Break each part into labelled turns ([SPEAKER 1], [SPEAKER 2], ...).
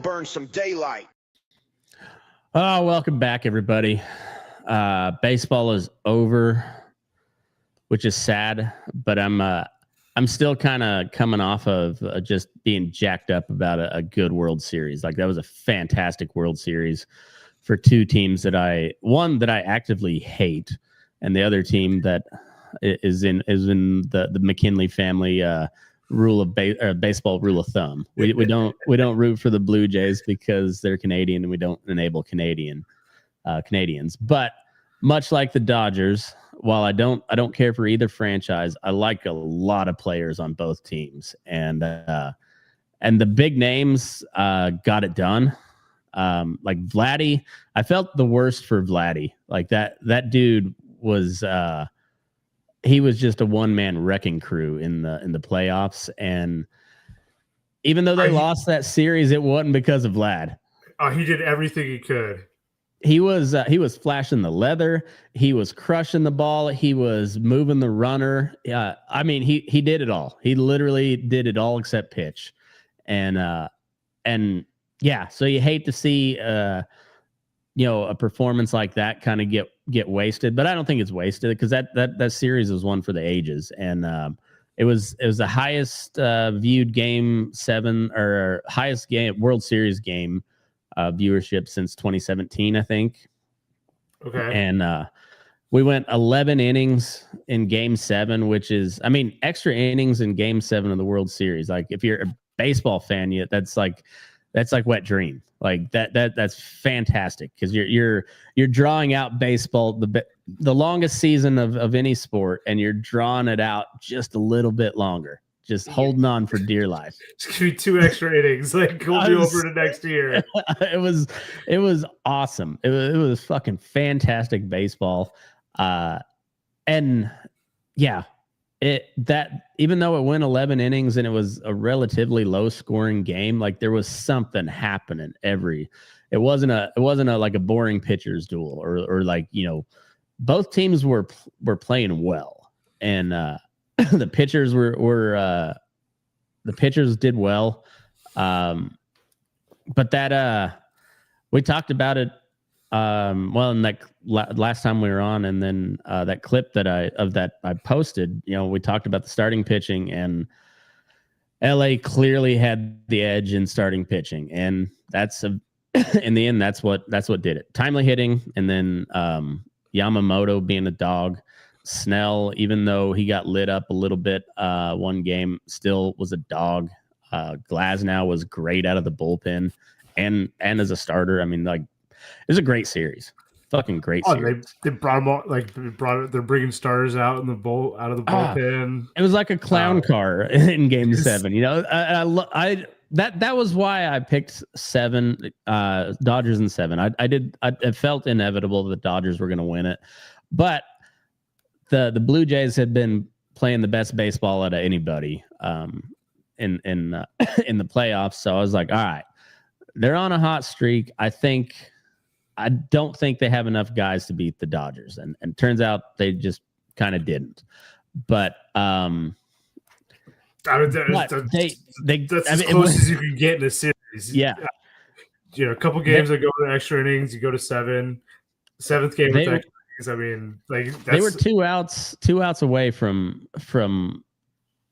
[SPEAKER 1] burn some daylight.
[SPEAKER 2] Oh, welcome back, everybody. Baseball is over, which is sad, but I'm still kind of coming off of just being jacked up about a good World Series. Like, that was a fantastic World Series for two teams that one that I actively hate, and the other team that is in the McKinley family rule of baseball rule of thumb. We don't root for the Blue Jays because they're Canadian, and we don't enable Canadians. But much like the Dodgers, while I don't care for either franchise, I like a lot of players on both teams, and the big names got it done. Like Vladdy, I felt the worst for Vladdy. Like that dude was he was just a one-man wrecking crew in the playoffs, and even though they lost that series, it wasn't because of Vlad.
[SPEAKER 3] He did everything he could.
[SPEAKER 2] He was flashing the leather. He was crushing the ball. He was moving the runner. I mean, he did it all. He literally did it all except pitch, and yeah. So you hate to see a performance like that kind of get wasted, but I don't think it's wasted because that series was one for the ages, and it was the highest viewed Game 7 or highest game World Series game viewership since 2017, I think.
[SPEAKER 3] Okay.
[SPEAKER 2] And we went 11 innings in Game 7, which is, I mean, extra innings in Game 7 of the World Series. Like, if you're a baseball fan, that's like wet dream. Like that's fantastic because you're drawing out baseball, the longest season of any sport, and you're drawing it out just a little bit longer, just holding on for dear life.
[SPEAKER 3] It's gonna be 2 extra innings. Like, we'll be over to next year.
[SPEAKER 2] It was awesome. It was fucking fantastic baseball. And yeah, even though it went 11 innings and it was a relatively low scoring game, like, there was something happening it wasn't a like a boring pitcher's duel or like, both teams were playing well, and the pitchers the pitchers did well. But that we talked about it in that last time we were on, and then that clip that I posted, we talked about the starting pitching, and LA clearly had the edge in starting pitching, and in the end, that's what did it. Timely hitting, and then Yamamoto being a dog. Snell, even though he got lit up a little bit one game, still was a dog. Glasnow was great out of the bullpen and as a starter. I mean, like, it was a great series. Fucking great series.
[SPEAKER 3] They brought them all, like, they're bringing starters out of the bullpen.
[SPEAKER 2] It was like a clown car in Game 7. That was why I picked 7, Dodgers in 7. I felt inevitable that the Dodgers were going to win it, but the Blue Jays had been playing the best baseball out of anybody in the playoffs. So I was like, all right, they're on a hot streak. I don't think they have enough guys to beat the Dodgers, and turns out they just kind of didn't. But
[SPEAKER 3] that's as close as you can get in a series.
[SPEAKER 2] Yeah.
[SPEAKER 3] A couple games that go to extra innings, you go to 7. 7th game with extra innings. I mean, like,
[SPEAKER 2] they were 2 outs away from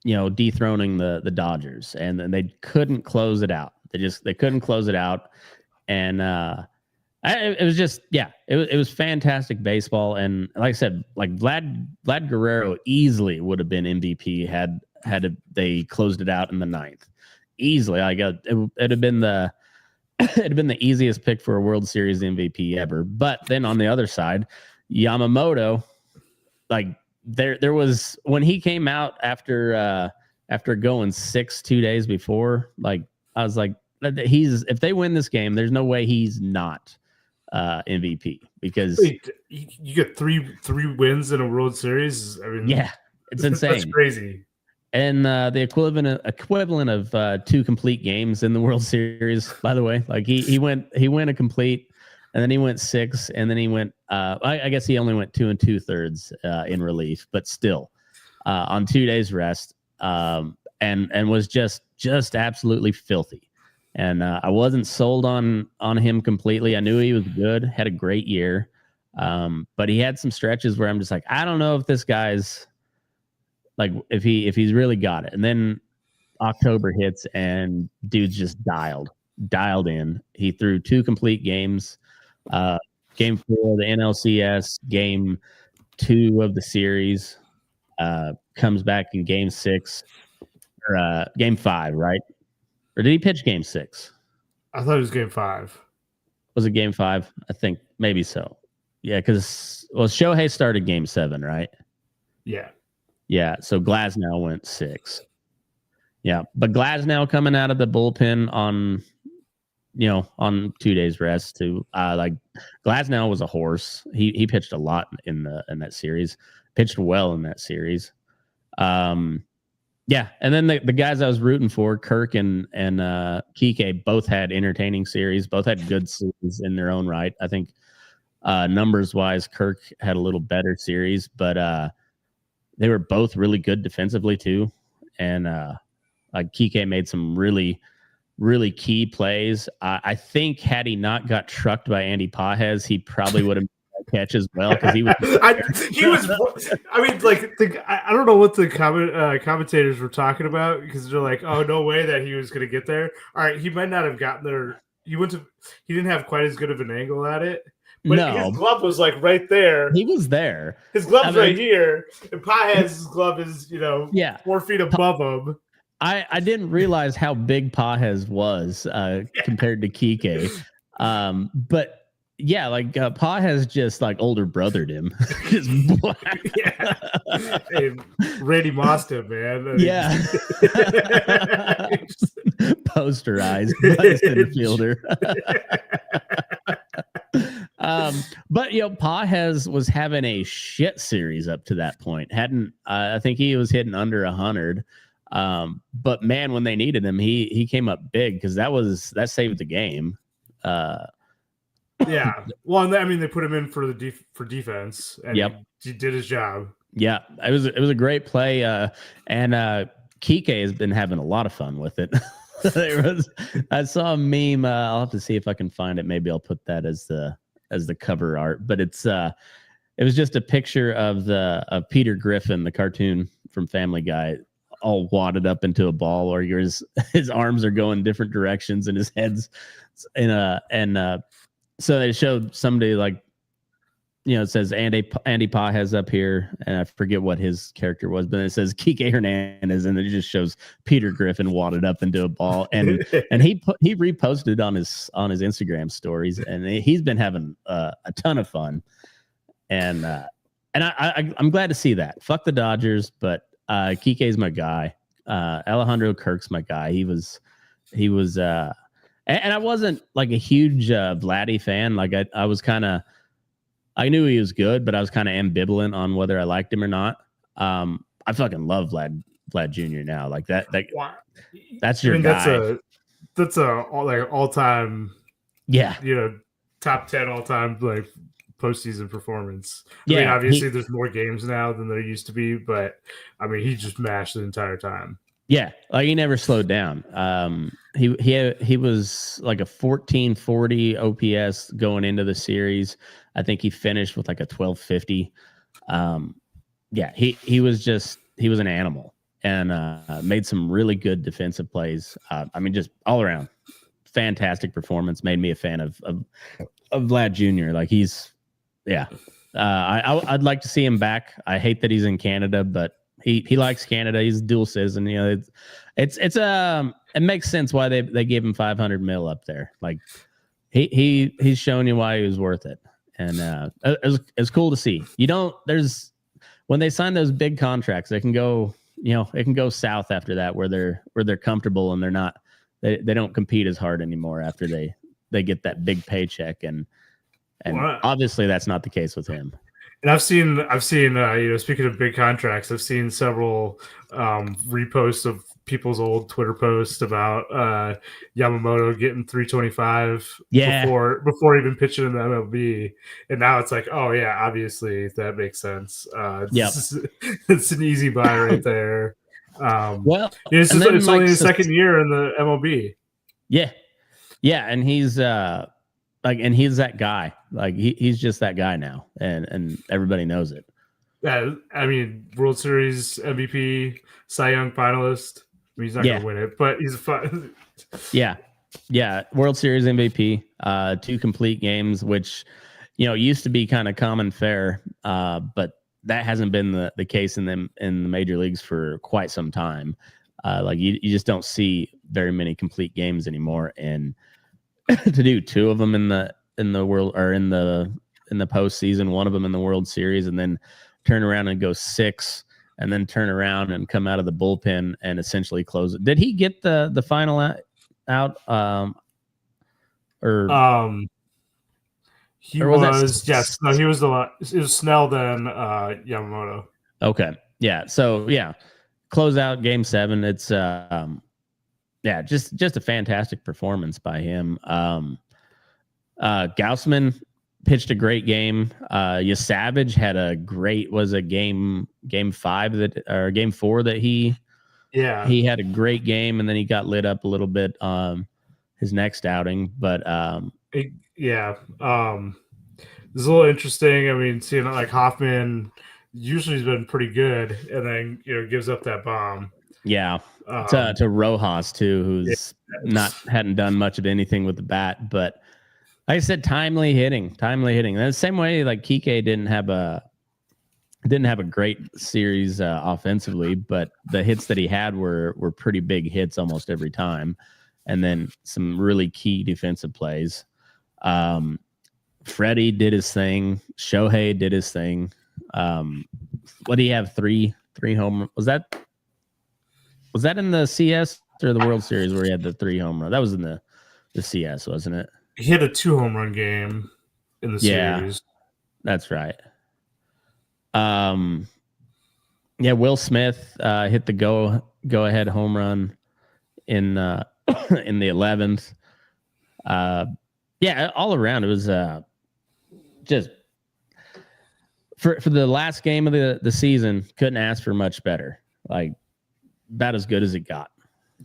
[SPEAKER 2] dethroning the Dodgers, and then they couldn't close it out. They couldn't close it out, and it was just, it was fantastic baseball. And like I said, like, Vlad Guerrero easily would have been MVP had they closed it out in the 9th. Easily, it'd have been the easiest pick for a World Series MVP ever. But then on the other side, Yamamoto, like, there was, when he came out after going 6 2 days before, like, I was like, if they win this game, there's no way he's not MVP, because
[SPEAKER 3] you get three wins in a World Series. I mean,
[SPEAKER 2] yeah, it's insane.
[SPEAKER 3] That's crazy.
[SPEAKER 2] And the equivalent of 2 complete games in the World Series, by the way. Like, he went a complete, and then he went 6, and then he went I guess he only went 2 2/3 in relief, but still on 2 days rest, and was just absolutely filthy. and I wasn't sold on him completely. I knew he was good, had a great year, but he had some stretches where I'm just like, I don't know if this guy's like if he's really got it. And then October hits and dude's just dialed in. He threw 2 complete games. Game 4 of the NLCS, game 2 of the series, comes back in game 6 or game 5, right? Or did he pitch game 6?
[SPEAKER 3] I thought it was game 5.
[SPEAKER 2] Was it game 5? I think maybe so. Yeah, because Shohei started game 7, right?
[SPEAKER 3] Yeah.
[SPEAKER 2] Yeah, so Glasnow went 6. Yeah, but Glasnow coming out of the bullpen on 2 days rest too. Like Glasnow was a horse. He pitched a lot in that series. Pitched well in that series. Yeah, and then the guys I was rooting for, Kirk and Kike, both had entertaining series. Both had good series in their own right. I think numbers wise, Kirk had a little better series, but they were both really good defensively too. And like Kike made some really, really key plays. I think had he not got trucked by Andy Pages, he probably would have made that catch as well because he was.
[SPEAKER 3] I mean, like I don't know what the commentators were talking about because they're like, "Oh, no way that he was going to get there." All right, he might not have gotten there. He didn't have quite as good of an angle at it. But his glove was like right there.
[SPEAKER 2] He was there.
[SPEAKER 3] His glove's right here, and Pages' glove is 4 feet above him.
[SPEAKER 2] I didn't realize how big Pages was compared to Kike. But yeah, like Pages just like older brothered him.
[SPEAKER 3] Hey, Randy Mossed him, man.
[SPEAKER 2] Yeah. Posterized by the center fielder. But Pages was having a shit series up to that point. I think he was hitting under 100. But man, when they needed him, he came up big because that saved the game.
[SPEAKER 3] Yeah. Well, I mean, they put him in for defense, and he did his job.
[SPEAKER 2] Yeah, it was a great play, and Kike has been having a lot of fun with it. I saw a meme. I'll have to see if I can find it. Maybe I'll put that as the cover art. But it was just a picture of Peter Griffin, the cartoon from Family Guy, all wadded up into a ball, or his arms are going different directions and his head's so they showed somebody like, it says Andy Pages up here, and I forget what his character was, but it says Kike Hernandez, and it just shows Peter Griffin wadded up into a ball, and he reposted on his Instagram stories, and he's been having a ton of fun, and I'm glad to see that. Fuck the Dodgers, but Kike's my guy. Alejandro Kirk's my guy. He was. And I wasn't like a huge Vladdy fan. Like I was kind of, I knew he was good, but I was kind of ambivalent on whether I liked him or not. I fucking love Vlad Jr. now. Like that's your guy.
[SPEAKER 3] That's a like all time.
[SPEAKER 2] Yeah.
[SPEAKER 3] Top 10 all time like postseason performance. I
[SPEAKER 2] Yeah.
[SPEAKER 3] mean, obviously there's more games now than there used to be, but I mean, he just mashed the entire time.
[SPEAKER 2] Yeah, like he never slowed down. He was like a 1440 OPS going into the series. I think he finished with like a 1250. Yeah, he was an animal and made some really good defensive plays. I mean, just all around fantastic performance. Made me a fan of Vlad Jr. Like I'd like to see him back. I hate that he's in Canada, but he likes Canada. He's a dual citizen. It makes sense why they gave him $500 million up there. Like he's showing you why he was worth it, and it's cool to see. When they sign those big contracts, they can go it can go south after that where they're comfortable and they don't compete as hard anymore after they get that big paycheck, and obviously that's not the case with him.
[SPEAKER 3] And I've seen, speaking of big contracts, I've seen several reposts of people's old Twitter posts about Yamamoto getting 325 before even pitching in the MLB, and now it's like, oh yeah, obviously that makes sense. It's an easy buy right there. It's only the second year in the MLB.
[SPEAKER 2] Yeah, Yeah, and he's and he's that guy. Like he's just that guy now, and everybody knows it.
[SPEAKER 3] Yeah, I mean, World Series MVP, Cy Young finalist. I mean, he's not going to win it, but he's fun.
[SPEAKER 2] Yeah. World Series MVP, 2 complete games, which used to be kind of common fare, but that hasn't been the case in the major leagues for quite some time. Like you just don't see very many complete games anymore, and to do 2 of them in the world or in the postseason, 1 of them in the World Series, and then turn around and go 6, and then turn around and come out of the bullpen and essentially close it. Did he get the final out?
[SPEAKER 3] He was yes. No, he was it was Snell then Yamamoto.
[SPEAKER 2] Okay, yeah. So yeah, close out Game 7. It's just a fantastic performance by him. Gaussman pitched a great game. Savage had a great game 5 or Game 4 that he had a great game, and then he got lit up a little bit his next outing. But
[SPEAKER 3] it's a little interesting. I mean, seeing like Hoffman usually has been pretty good, and then gives up that bomb.
[SPEAKER 2] Yeah, to Rojas too, who's hadn't done much of anything with the bat, but like I said, timely hitting. And the same way, like Kike didn't have a great series offensively, but the hits that he had were pretty big hits almost every time, and then some really key defensive plays. Freddie did his thing. Shohei did his thing. What do you have? Three home? Was that in the CS or the World Series where he had the 3 home run? That was in the CS, wasn't it?
[SPEAKER 3] He had a 2 home run game in the series.
[SPEAKER 2] That's right. Will Smith hit the go ahead home run in the 11th. All around it was just for the last game of the season, couldn't ask for much better. Like about as good as it got.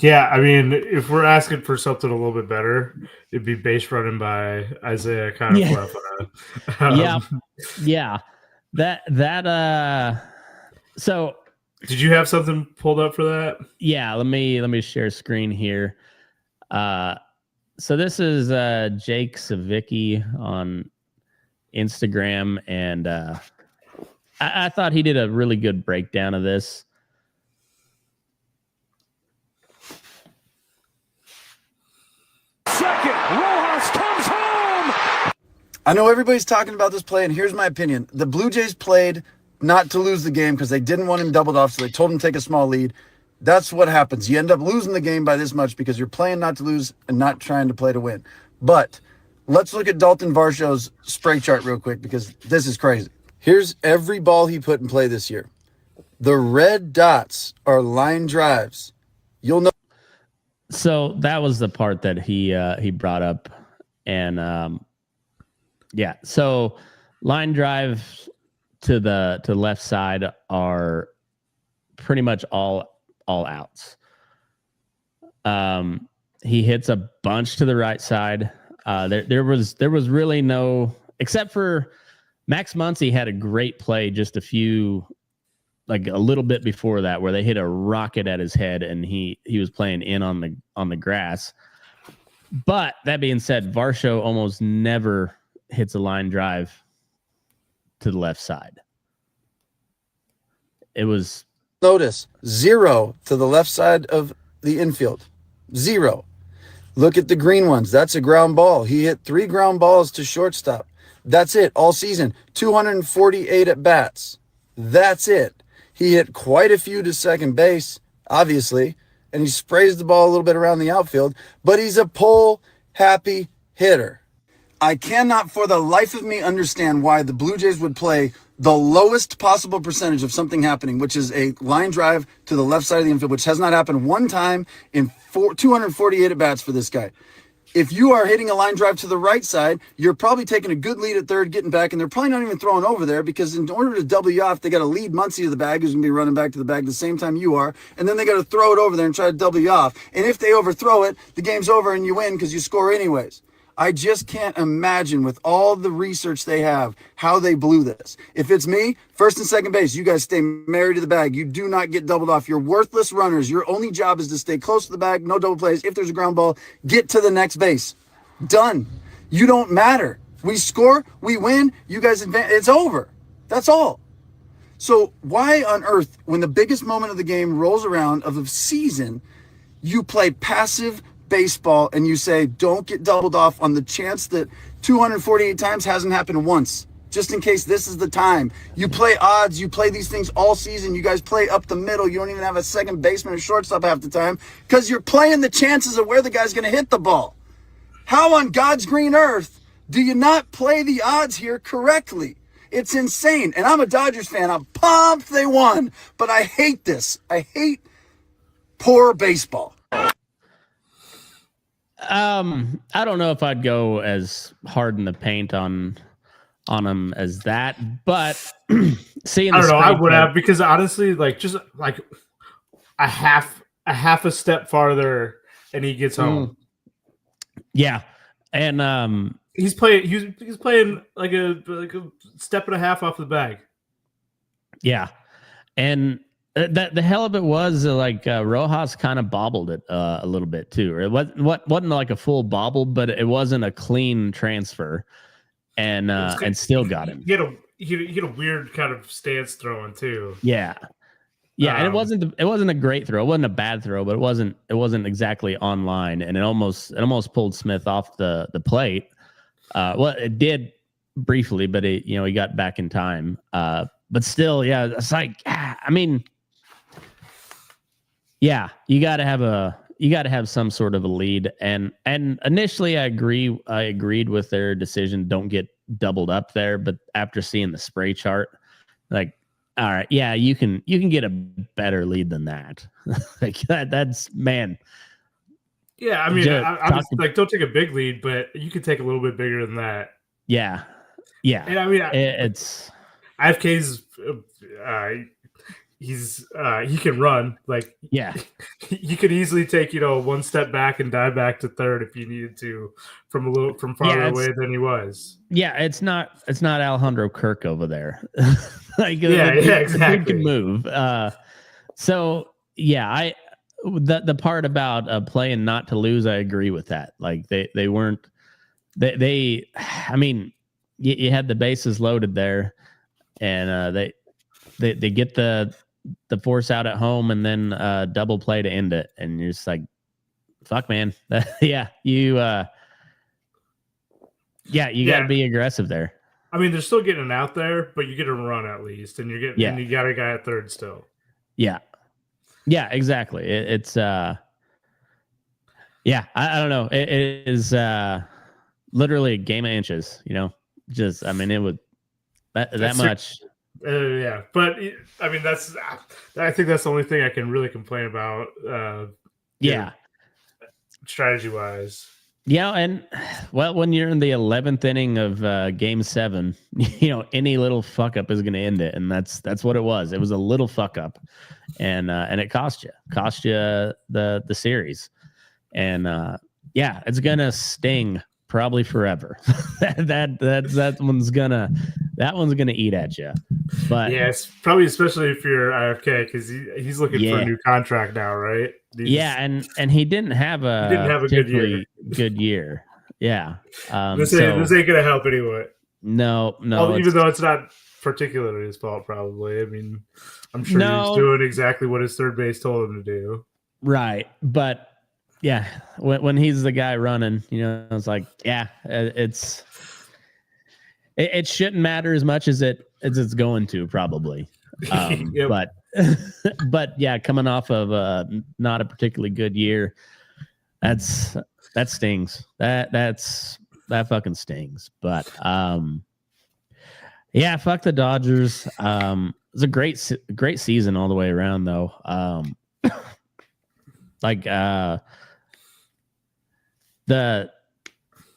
[SPEAKER 3] Yeah, I mean, if we're asking for something a little bit better, it'd be base running by Isaiah Kiner-Falefa. So did you have something pulled up for that?
[SPEAKER 2] Yeah, let me share screen here. So this is Jake Savicki on Instagram, and I thought he did a really good breakdown of this.
[SPEAKER 1] Rojas comes home. I know everybody's talking about this play, and here's my opinion. The Blue Jays played not to lose the game because they didn't want him doubled off, so they told him to take a small lead. That's what happens. You end up losing the game by this much because you're playing not to lose and not trying to play to win. But let's look at Dalton Varsho's spray chart real quick because this is crazy. Here's every ball he put in play this year. The red dots are line drives. You'll know.
[SPEAKER 2] So that was the part that he brought up, and so line drive to the left side are pretty much all outs. He hits a bunch to the right side. There was really no, except for Max Muncy had a great play just a little bit before that, where they hit a rocket at his head and he was playing in on the grass. But that being said, Varsho almost never hits a line drive to the left side. It was
[SPEAKER 1] notice 0 to the left side of the infield. 0. Look at the green ones. That's a ground ball. He hit 3 ground balls to shortstop. That's it all season. 248 at bats. That's it. He hit quite a few to second base, obviously, and he sprays the ball a little bit around the outfield, but he's a pull-happy hitter. I cannot for the life of me understand why the Blue Jays would play the lowest possible percentage of something happening, which is a line drive to the left side of the infield, which has not happened one time in 248 at-bats for this guy. If you are hitting a line drive to the right side, you're probably taking a good lead at third, getting back, and they're probably not even throwing over there because in order to double you off, they got to lead Muncie to the bag, who's going to be running back to the bag the same time you are, and then they got to throw it over there and try to double you off. And if they overthrow it, the game's over and you win because you score anyways. I just can't imagine with all the research they have how they blew this. If it's me, first and second base, you guys stay married to the bag. You do not get doubled off. You're worthless runners. Your only job is to stay close to the bag, no double plays. If there's a ground ball, get to the next base. Done. You don't matter. We score, we win, you guys advance. It's over. That's all. So why on earth, when the biggest moment of the game rolls around of the season, you play passive baseball and you say, don't get doubled off on the chance that 248 times hasn't happened once, just in case this is the time. You play odds, you play these things all season. You guys play up the middle. You don't even have a second baseman or shortstop half the time because you're playing the chances of where the guy's going to hit the ball. How on God's green earth do you not play the odds here correctly? It's insane. And I'm a Dodgers fan. I'm pumped they won, but I hate this. I hate poor baseball.
[SPEAKER 2] I don't know if I'd go as hard in the paint on them as that, but seeing
[SPEAKER 3] I don't know. I would have, because honestly, like just like a half a step farther, and he gets home.
[SPEAKER 2] Yeah, and
[SPEAKER 3] he's playing like a step and a half off the bag.
[SPEAKER 2] Yeah, and the hell of it was Rojas kind of bobbled it a little bit too. Or it wasn't like a full bobble, but it wasn't a clean transfer, and still got him.
[SPEAKER 3] He had a weird kind of stance throwing too.
[SPEAKER 2] Yeah, and it wasn't a great throw. It wasn't a bad throw, but it wasn't exactly on line, and it almost pulled Smith off the plate. Well, it did briefly, but he got back in time. But still, yeah, it's like, I mean. Yeah, you got to have some sort of a lead, and initially I agreed with their decision. Don't get doubled up there, but after seeing the spray chart, like, all right, yeah, you can get a better lead than that. Like that's man.
[SPEAKER 3] Yeah, I mean, I'm like, don't take a big lead, but you can take a little bit bigger than that.
[SPEAKER 2] Yeah. And I mean, it's
[SPEAKER 3] IFK's. He can run, like, yeah, he could easily take one step back and dive back to third if you needed to from farther away than he was.
[SPEAKER 2] Yeah, it's not Alejandro Kirk over there. Like,
[SPEAKER 3] exactly.
[SPEAKER 2] He can move. So yeah, the part about playing not to lose, I agree with that. Like they weren't. I mean, you had the bases loaded there, and they get the force out at home and then double play to end it, and you're just like, fuck, man. Yeah, you got to be aggressive there.
[SPEAKER 3] I mean, they're still getting out there, but you get a run at least, and and you got a guy at third still.
[SPEAKER 2] Yeah, exactly. It's I don't know. It is literally a game of inches. Just, I mean, it would that much.
[SPEAKER 3] Yeah, but I mean, I think that's the only thing I can really complain about. Strategy wise.
[SPEAKER 2] Yeah, and well, when you're in the 11th inning of Game 7, any little fuck up is going to end it, and that's what it was. It was a little fuck up, and it cost you the series, and it's gonna sting probably forever. that one's gonna eat at you. But
[SPEAKER 3] yeah, it's probably, especially if you're IFK, because he's looking for a new contract now, right?
[SPEAKER 2] And he didn't have a good year. Yeah,
[SPEAKER 3] this ain't gonna help anyway.
[SPEAKER 2] No.
[SPEAKER 3] Even though it's not particularly his fault, probably. I mean, I'm sure he's doing exactly what his third base told him to do.
[SPEAKER 2] Right, but yeah, when he's the guy running, it's like, it shouldn't matter as much as it's going to, probably. Yep. But yeah, coming off of not a particularly good year, that stings. That fucking stings. But fuck the Dodgers. It was a great season all the way around, though.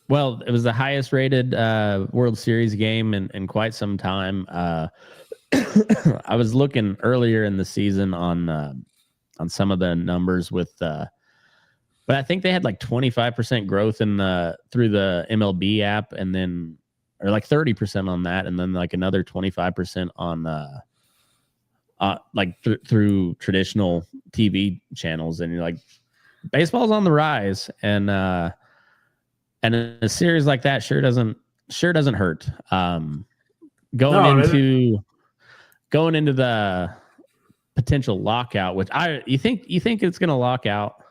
[SPEAKER 2] Well, it was the highest rated World Series game in quite some time. I was looking earlier in the season on some of the numbers with, but I think they had like 25% growth through the MLB app, and then or like 30% on that, and then like another 25% on through traditional TV channels. And you're like, baseball's on the rise, and a series like that sure doesn't hurt. Going into the potential lockout, which you think it's going to lock out?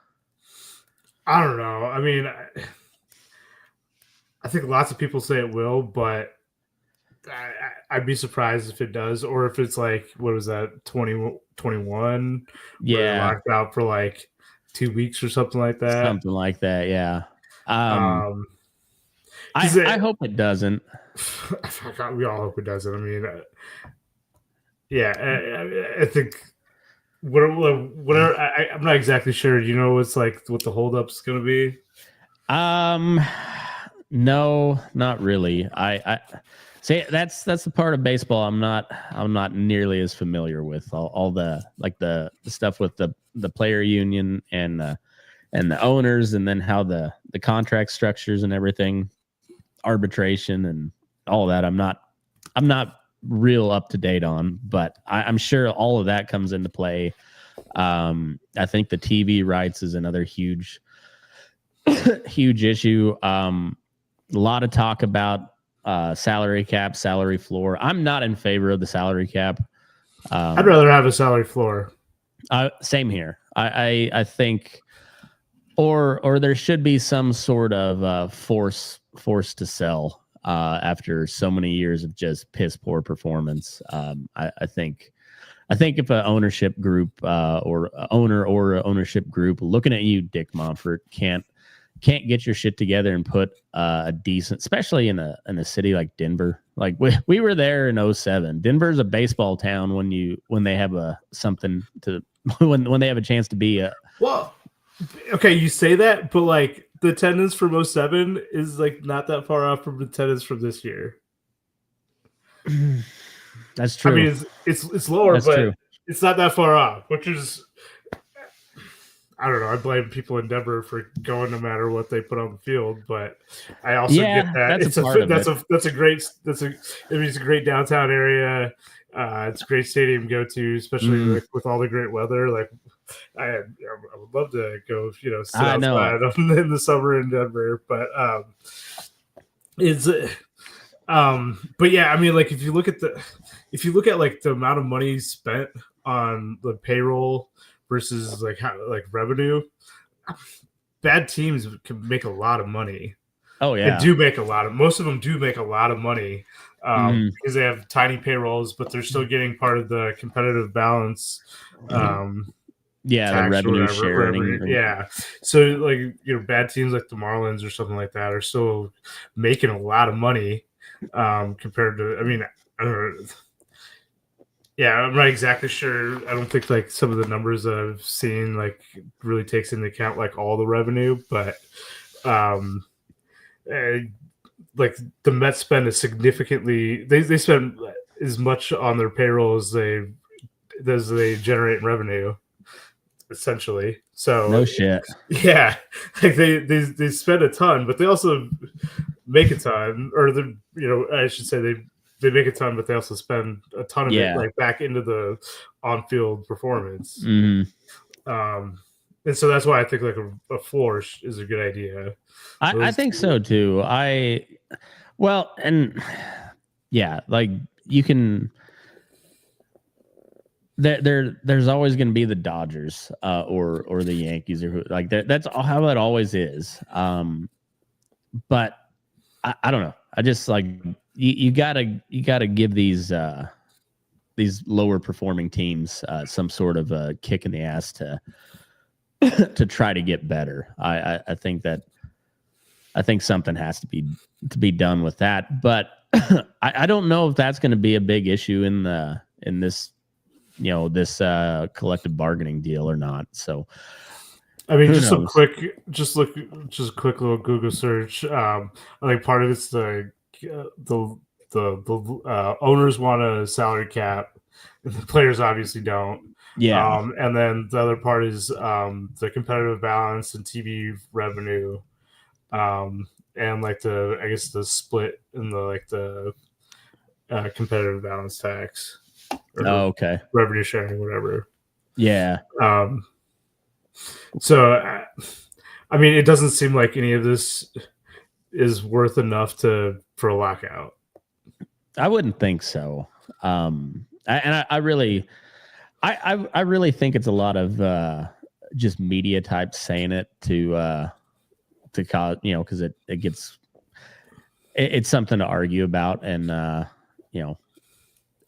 [SPEAKER 3] I don't know. I mean, I think lots of people say it will, but I'd be surprised if it does, or if it's like, what was that, 2021?
[SPEAKER 2] Yeah,
[SPEAKER 3] locked out for like 2 weeks or something like that.
[SPEAKER 2] Something like that, yeah. I hope it doesn't.
[SPEAKER 3] We all hope it doesn't. I mean, I think whatever. I'm not exactly sure. You know, what's like what the holdup's going to be?
[SPEAKER 2] No, not really. I say that's the part of baseball I'm not nearly as familiar with. All the like the stuff with the player union and the owners, and then how the contract structures and everything, arbitration and all that. I'm not real up to date on, but I'm sure all of that comes into play. I think the TV rights is another huge issue. A lot of talk about salary cap, salary floor. I'm not in favor of the salary cap.
[SPEAKER 3] I'd rather have a salary floor.
[SPEAKER 2] Same here. I think, or there should be some sort of force to sell after so many years of just piss poor performance. I think if an ownership group or owner or a ownership group looking at you, Dick Monfort, can't get your shit together and put a decent, especially in a city like Denver. Like we were there in 2007. Denver's a baseball town when they have something to when they have a chance to be
[SPEAKER 3] well, okay, you say that, but like the attendance from 2007 is like not that far off from the attendance from this year.
[SPEAKER 2] That's true.
[SPEAKER 3] I mean, it's lower, that's but true. It's not that far off, which is, I don't know. I blame people in Denver for going no matter what they put on the field, but I also get that it's a great downtown area. It's a great stadium to go to, especially with all the great weather. Like I would love to go, sit outside in the summer in Denver, but but yeah, I mean, like if you look at like the amount of money spent on the payroll versus like revenue, bad teams can make a lot of money.
[SPEAKER 2] Oh yeah,
[SPEAKER 3] most of them do make a lot of money because they have tiny payrolls, but they're still getting part of the competitive balance.
[SPEAKER 2] The revenue sharing.
[SPEAKER 3] Yeah. So like, bad teams like the Marlins or something like that are still making a lot of money compared to, I mean, I don't know. Yeah, I'm not exactly sure. I don't think like some of the numbers that I've seen like really takes into account like all the revenue, but like the Mets spend they spend as much on their payroll as they generate in revenue, essentially. So
[SPEAKER 2] no shit.
[SPEAKER 3] Yeah, like they spend a ton, but they also make a ton, or I should say they make a ton, but they also spend a ton of it like back into the on-field performance.
[SPEAKER 2] Mm-hmm.
[SPEAKER 3] And so that's why I think like a floor is a good idea.
[SPEAKER 2] I think so too. Like you can. There's always going to be the Dodgers or the Yankees or like that. That's how it always is. But I don't know. I just like you gotta give these lower performing teams some sort of a kick in the ass to try to get better. I think something has to be done with that. But I don't know if that's going to be a big issue in this this collective bargaining deal or not. So
[SPEAKER 3] I mean,
[SPEAKER 2] Who
[SPEAKER 3] just
[SPEAKER 2] knows?
[SPEAKER 3] just a quick little Google search. I think part of it's the owners want a salary cap, and the players obviously don't.
[SPEAKER 2] Yeah.
[SPEAKER 3] And then the other part is the competitive balance and TV revenue, and like the split in the competitive balance tax or
[SPEAKER 2] Oh, okay.
[SPEAKER 3] revenue sharing, whatever.
[SPEAKER 2] Yeah.
[SPEAKER 3] So, I mean, it doesn't seem like any of this is worth enough for a lockout.
[SPEAKER 2] I wouldn't think so. I really, I really think it's a lot of just media types saying it to cause, because it gets, it's something to argue about, and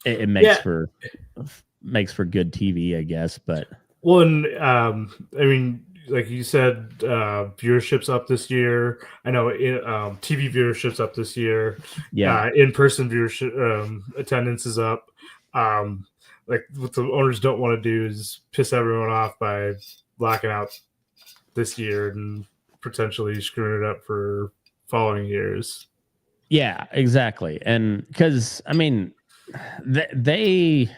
[SPEAKER 2] it makes for good TV, I guess. But
[SPEAKER 3] well, and I mean, like you said, viewership's up this year. I know TV viewership's up this year.
[SPEAKER 2] yeah,
[SPEAKER 3] In-person viewership attendance is up. Like what the owners don't want to do is piss everyone off by locking out this year and potentially screwing it up for following years.
[SPEAKER 2] yeah, exactly. And because I mean, they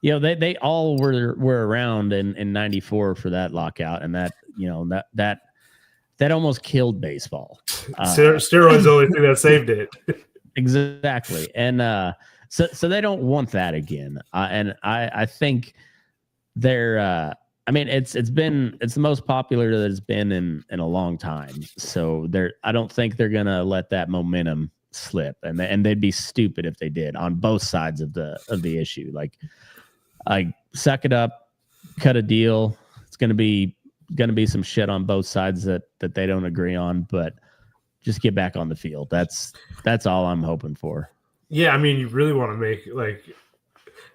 [SPEAKER 2] they all were around in 94 for that lockout, and that almost killed baseball.
[SPEAKER 3] Steroids the only thing that saved it.
[SPEAKER 2] Exactly. And so they don't want that again. And I think they're I mean, it's the most popular that it's been in a long time. So I don't think they're gonna let that momentum slip, and they'd be stupid if they did on both sides of the issue. Like suck it up, cut a deal. It's gonna be some shit on both sides that they don't agree on, but just get back on the field. That's all I'm hoping for.
[SPEAKER 3] Yeah, I mean, you really want to make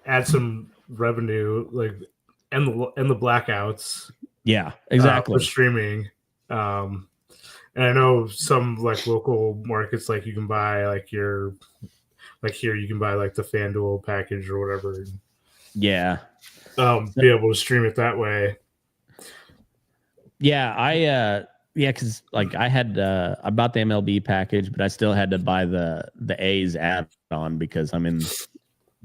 [SPEAKER 3] add some revenue, and the blackouts.
[SPEAKER 2] Yeah, exactly.
[SPEAKER 3] For streaming. And I know some local markets, you can buy here you can buy the FanDuel package or whatever.
[SPEAKER 2] Yeah.
[SPEAKER 3] Be able to stream it that way.
[SPEAKER 2] Yeah, because I bought the MLB package, but I still had to buy the A's add-on because I'm in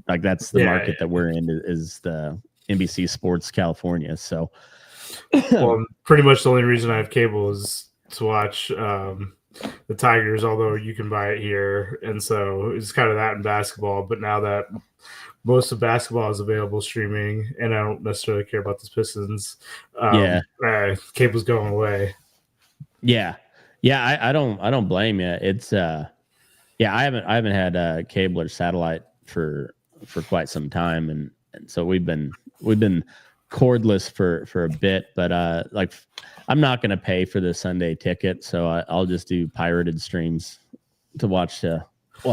[SPEAKER 2] that's the market that we're in is the NBC Sports California. So
[SPEAKER 3] well, pretty much the only reason I have cable is to watch the Tigers, although you can buy it here, and so it's kind of that in basketball. But now that most of basketball is available streaming, and I don't necessarily care about the Pistons, cable's going away.
[SPEAKER 2] Yeah, I don't blame you. It's I haven't had cable or satellite for quite some time, and so we've been cordless for a bit, but I'm not going to pay for the Sunday ticket, so I'll just do pirated streams to watch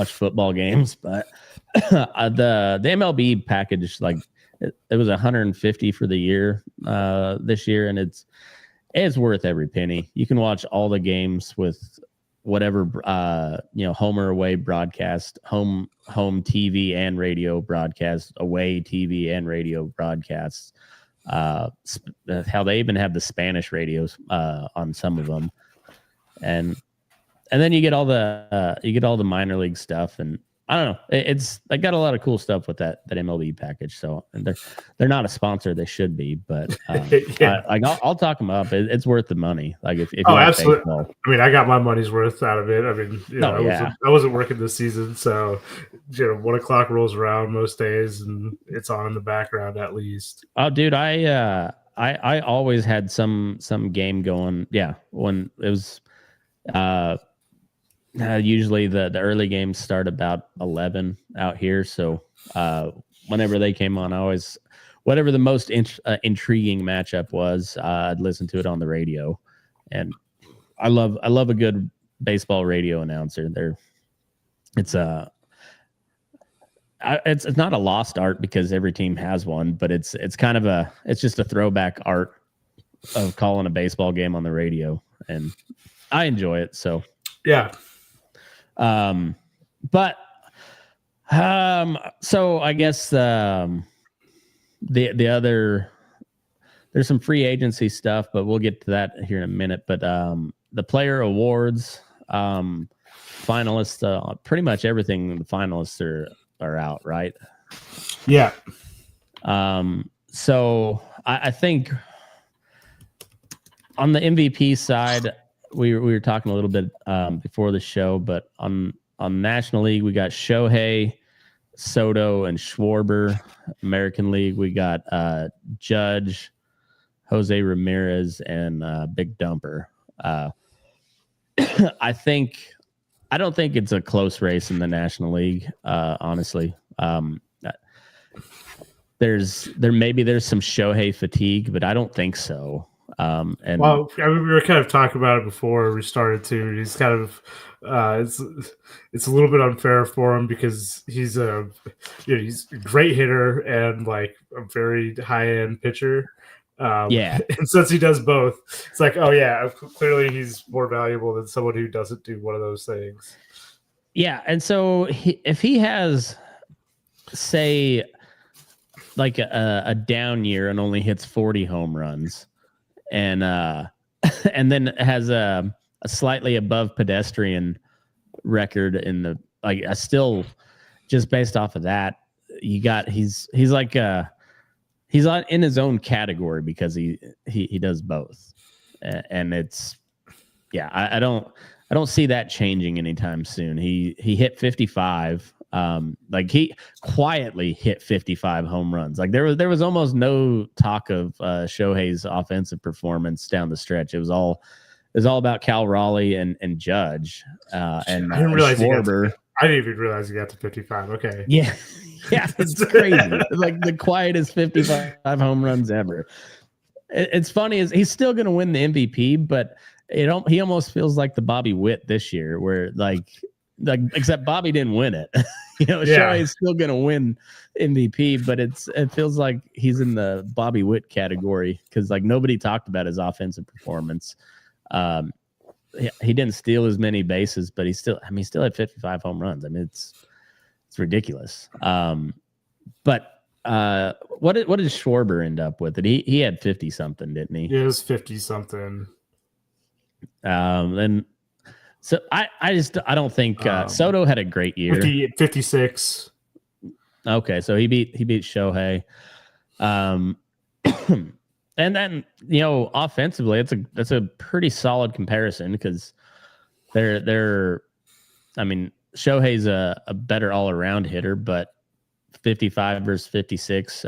[SPEAKER 2] football games. But the MLB package, it was $150 for the year this year, and it's worth every penny. You can watch all the games with whatever home or away broadcast, home TV and radio broadcast, away TV and radio broadcasts. How they even have the Spanish radios on some of them, and then you get all the minor league stuff, and I don't know. They got a lot of cool stuff with that MLB package. So, and they're not a sponsor. They should be, but
[SPEAKER 3] yeah.
[SPEAKER 2] I'll talk them up. It's worth the money. If you
[SPEAKER 3] like absolutely.
[SPEAKER 2] Baseball.
[SPEAKER 3] I mean, I got my money's worth out of it. I mean, I wasn't working this season, so 1 o'clock rolls around most days, and it's on in the background at least.
[SPEAKER 2] Oh, dude, I always had some game going. Yeah, when it was. Usually the early games start about 11 out here. So whenever they came on, whatever the most intriguing matchup was, I'd listen to it on the radio. And I love a good baseball radio announcer. It's not a lost art because every team has one, but it's just a throwback art of calling a baseball game on the radio, and I enjoy it. So
[SPEAKER 3] yeah.
[SPEAKER 2] But so I guess the there's some free agency stuff, but we'll get to that here in a minute. But the player awards, finalists, pretty much everything the finalists are out, right?
[SPEAKER 3] Yeah.
[SPEAKER 2] So I think on the MVP side, we were talking a little bit before the show, but on National League, we got Shohei, Soto, and Schwarber. American League, we got Judge, Jose Ramirez, and Big Dumper. I don't think it's a close race in the National League, honestly. There's some Shohei fatigue, but I don't think so. And
[SPEAKER 3] well, I mean, we were kind of talking about it before we started to. He's kind of it's a little bit unfair for him because he's he's a great hitter and like a very high end pitcher.
[SPEAKER 2] Yeah,
[SPEAKER 3] and since he does both, it's like, oh yeah, clearly he's more valuable than someone who doesn't do one of those things.
[SPEAKER 2] Yeah, and so if he has, say, like a down year and only hits 40 home runs, and and then has a slightly above pedestrian record in the still just based off of that, he's like he's in his own category because he does both, and it's I don't see that changing anytime soon. He hit 55. He quietly hit 55 home runs. Like there was almost no talk of Shohei's offensive performance down the stretch. It was all about Cal Raleigh and Judge and
[SPEAKER 3] I didn't realize
[SPEAKER 2] Schwarber.
[SPEAKER 3] I didn't even realize he got to 55. Okay.
[SPEAKER 2] Yeah, it's crazy. Like the quietest 55 home runs ever. It's funny is he's still going to win the MVP, but he almost feels like the Bobby Witt this year, where like except Bobby didn't win it. Shohei's still going to win MVP, but it feels like he's in the Bobby Witt category because like nobody talked about his offensive performance. He didn't steal as many bases, but he still had 55 home runs. I mean, it's ridiculous. But what did Schwarber end up with? He had 50 something, didn't he?
[SPEAKER 3] Yeah, it was 50 something.
[SPEAKER 2] And so I don't think Soto had a great year.
[SPEAKER 3] 56.
[SPEAKER 2] Okay, so he beat Shohei. And then offensively, that's a pretty solid comparison because they're I mean, Shohei's a better all around hitter, but 55 versus 56.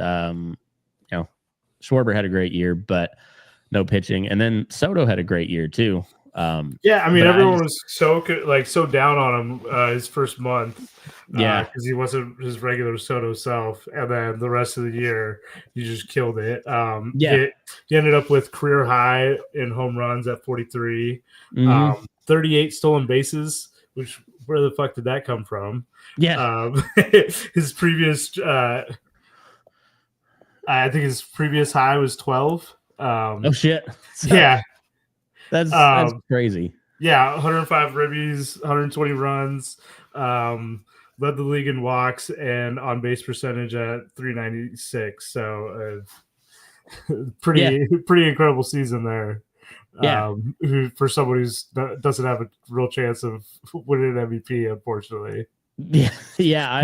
[SPEAKER 2] Schwarber had a great year, but no pitching, and then Soto had a great year too.
[SPEAKER 3] Everyone was so down on him his first month. Because he wasn't his regular Soto self, and then the rest of the year he just killed it. He ended up with career high in home runs at 43, 38 stolen bases. Which where the fuck did that come from?
[SPEAKER 2] Yeah,
[SPEAKER 3] his previous, I think his previous high was 12.
[SPEAKER 2] Oh shit!
[SPEAKER 3] Yeah.
[SPEAKER 2] That's crazy.
[SPEAKER 3] Yeah, 105 ribbies, 120 runs, led the league in walks and on base percentage at 396. So pretty incredible season there.
[SPEAKER 2] Yeah.
[SPEAKER 3] For someone who doesn't have a real chance of winning an MVP, unfortunately.
[SPEAKER 2] Yeah.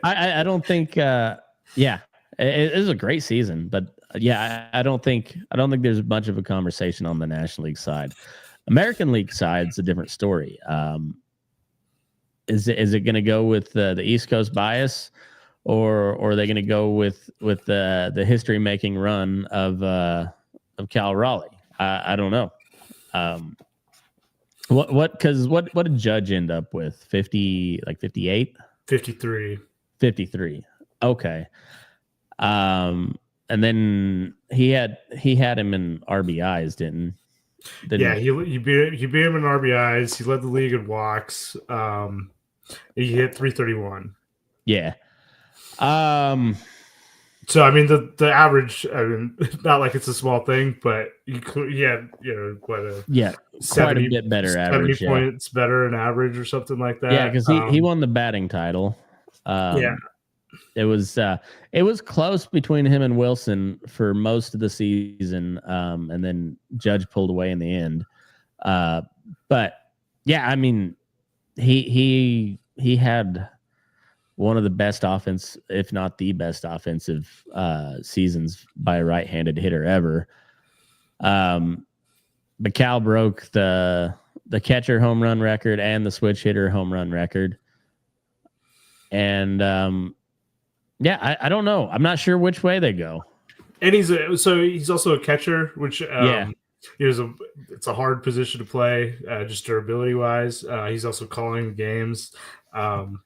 [SPEAKER 2] I don't think. It was a great season, but. I don't think there's much of a conversation on the National League side. American League side's a different story. Is it going to go with the East Coast bias, or are they going to go with the history making run of Cal Raleigh? I don't know. What did Judge end up with? 50, like 58?
[SPEAKER 3] 53.
[SPEAKER 2] 53. Okay. And then he had him in RBIs, didn't he?
[SPEAKER 3] He beat him in RBIs. He led the league in walks. He hit 331.
[SPEAKER 2] Yeah.
[SPEAKER 3] So I mean the average. I mean, not like it's a small thing, but he had quite a
[SPEAKER 2] 70, quite a bit better
[SPEAKER 3] 70
[SPEAKER 2] average.
[SPEAKER 3] Points better in average or something like that.
[SPEAKER 2] Yeah, because he won the batting title. It was close between him and Wilson for most of the season, and then Judge pulled away in the end. But yeah, I mean, he had one of the best offense, if not the best offensive seasons by a right-handed hitter ever. But Cal broke the catcher home run record and the switch hitter home run record. And yeah, I don't know. I'm not sure which way they go.
[SPEAKER 3] And he's also a catcher, which it's a hard position to play, just durability wise. He's also calling games. Also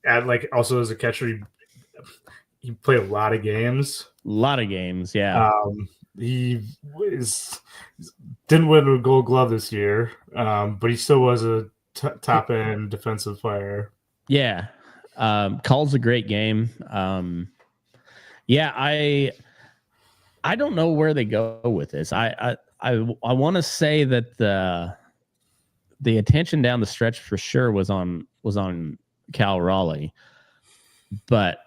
[SPEAKER 3] as a catcher, he played a lot of games.
[SPEAKER 2] Yeah.
[SPEAKER 3] He didn't win a Gold Glove this year, but he still was a top end defensive player.
[SPEAKER 2] Yeah. Calls a great game. Yeah, I don't know where they go with this. I want to say that the attention down the stretch for sure was on Cal Raleigh, but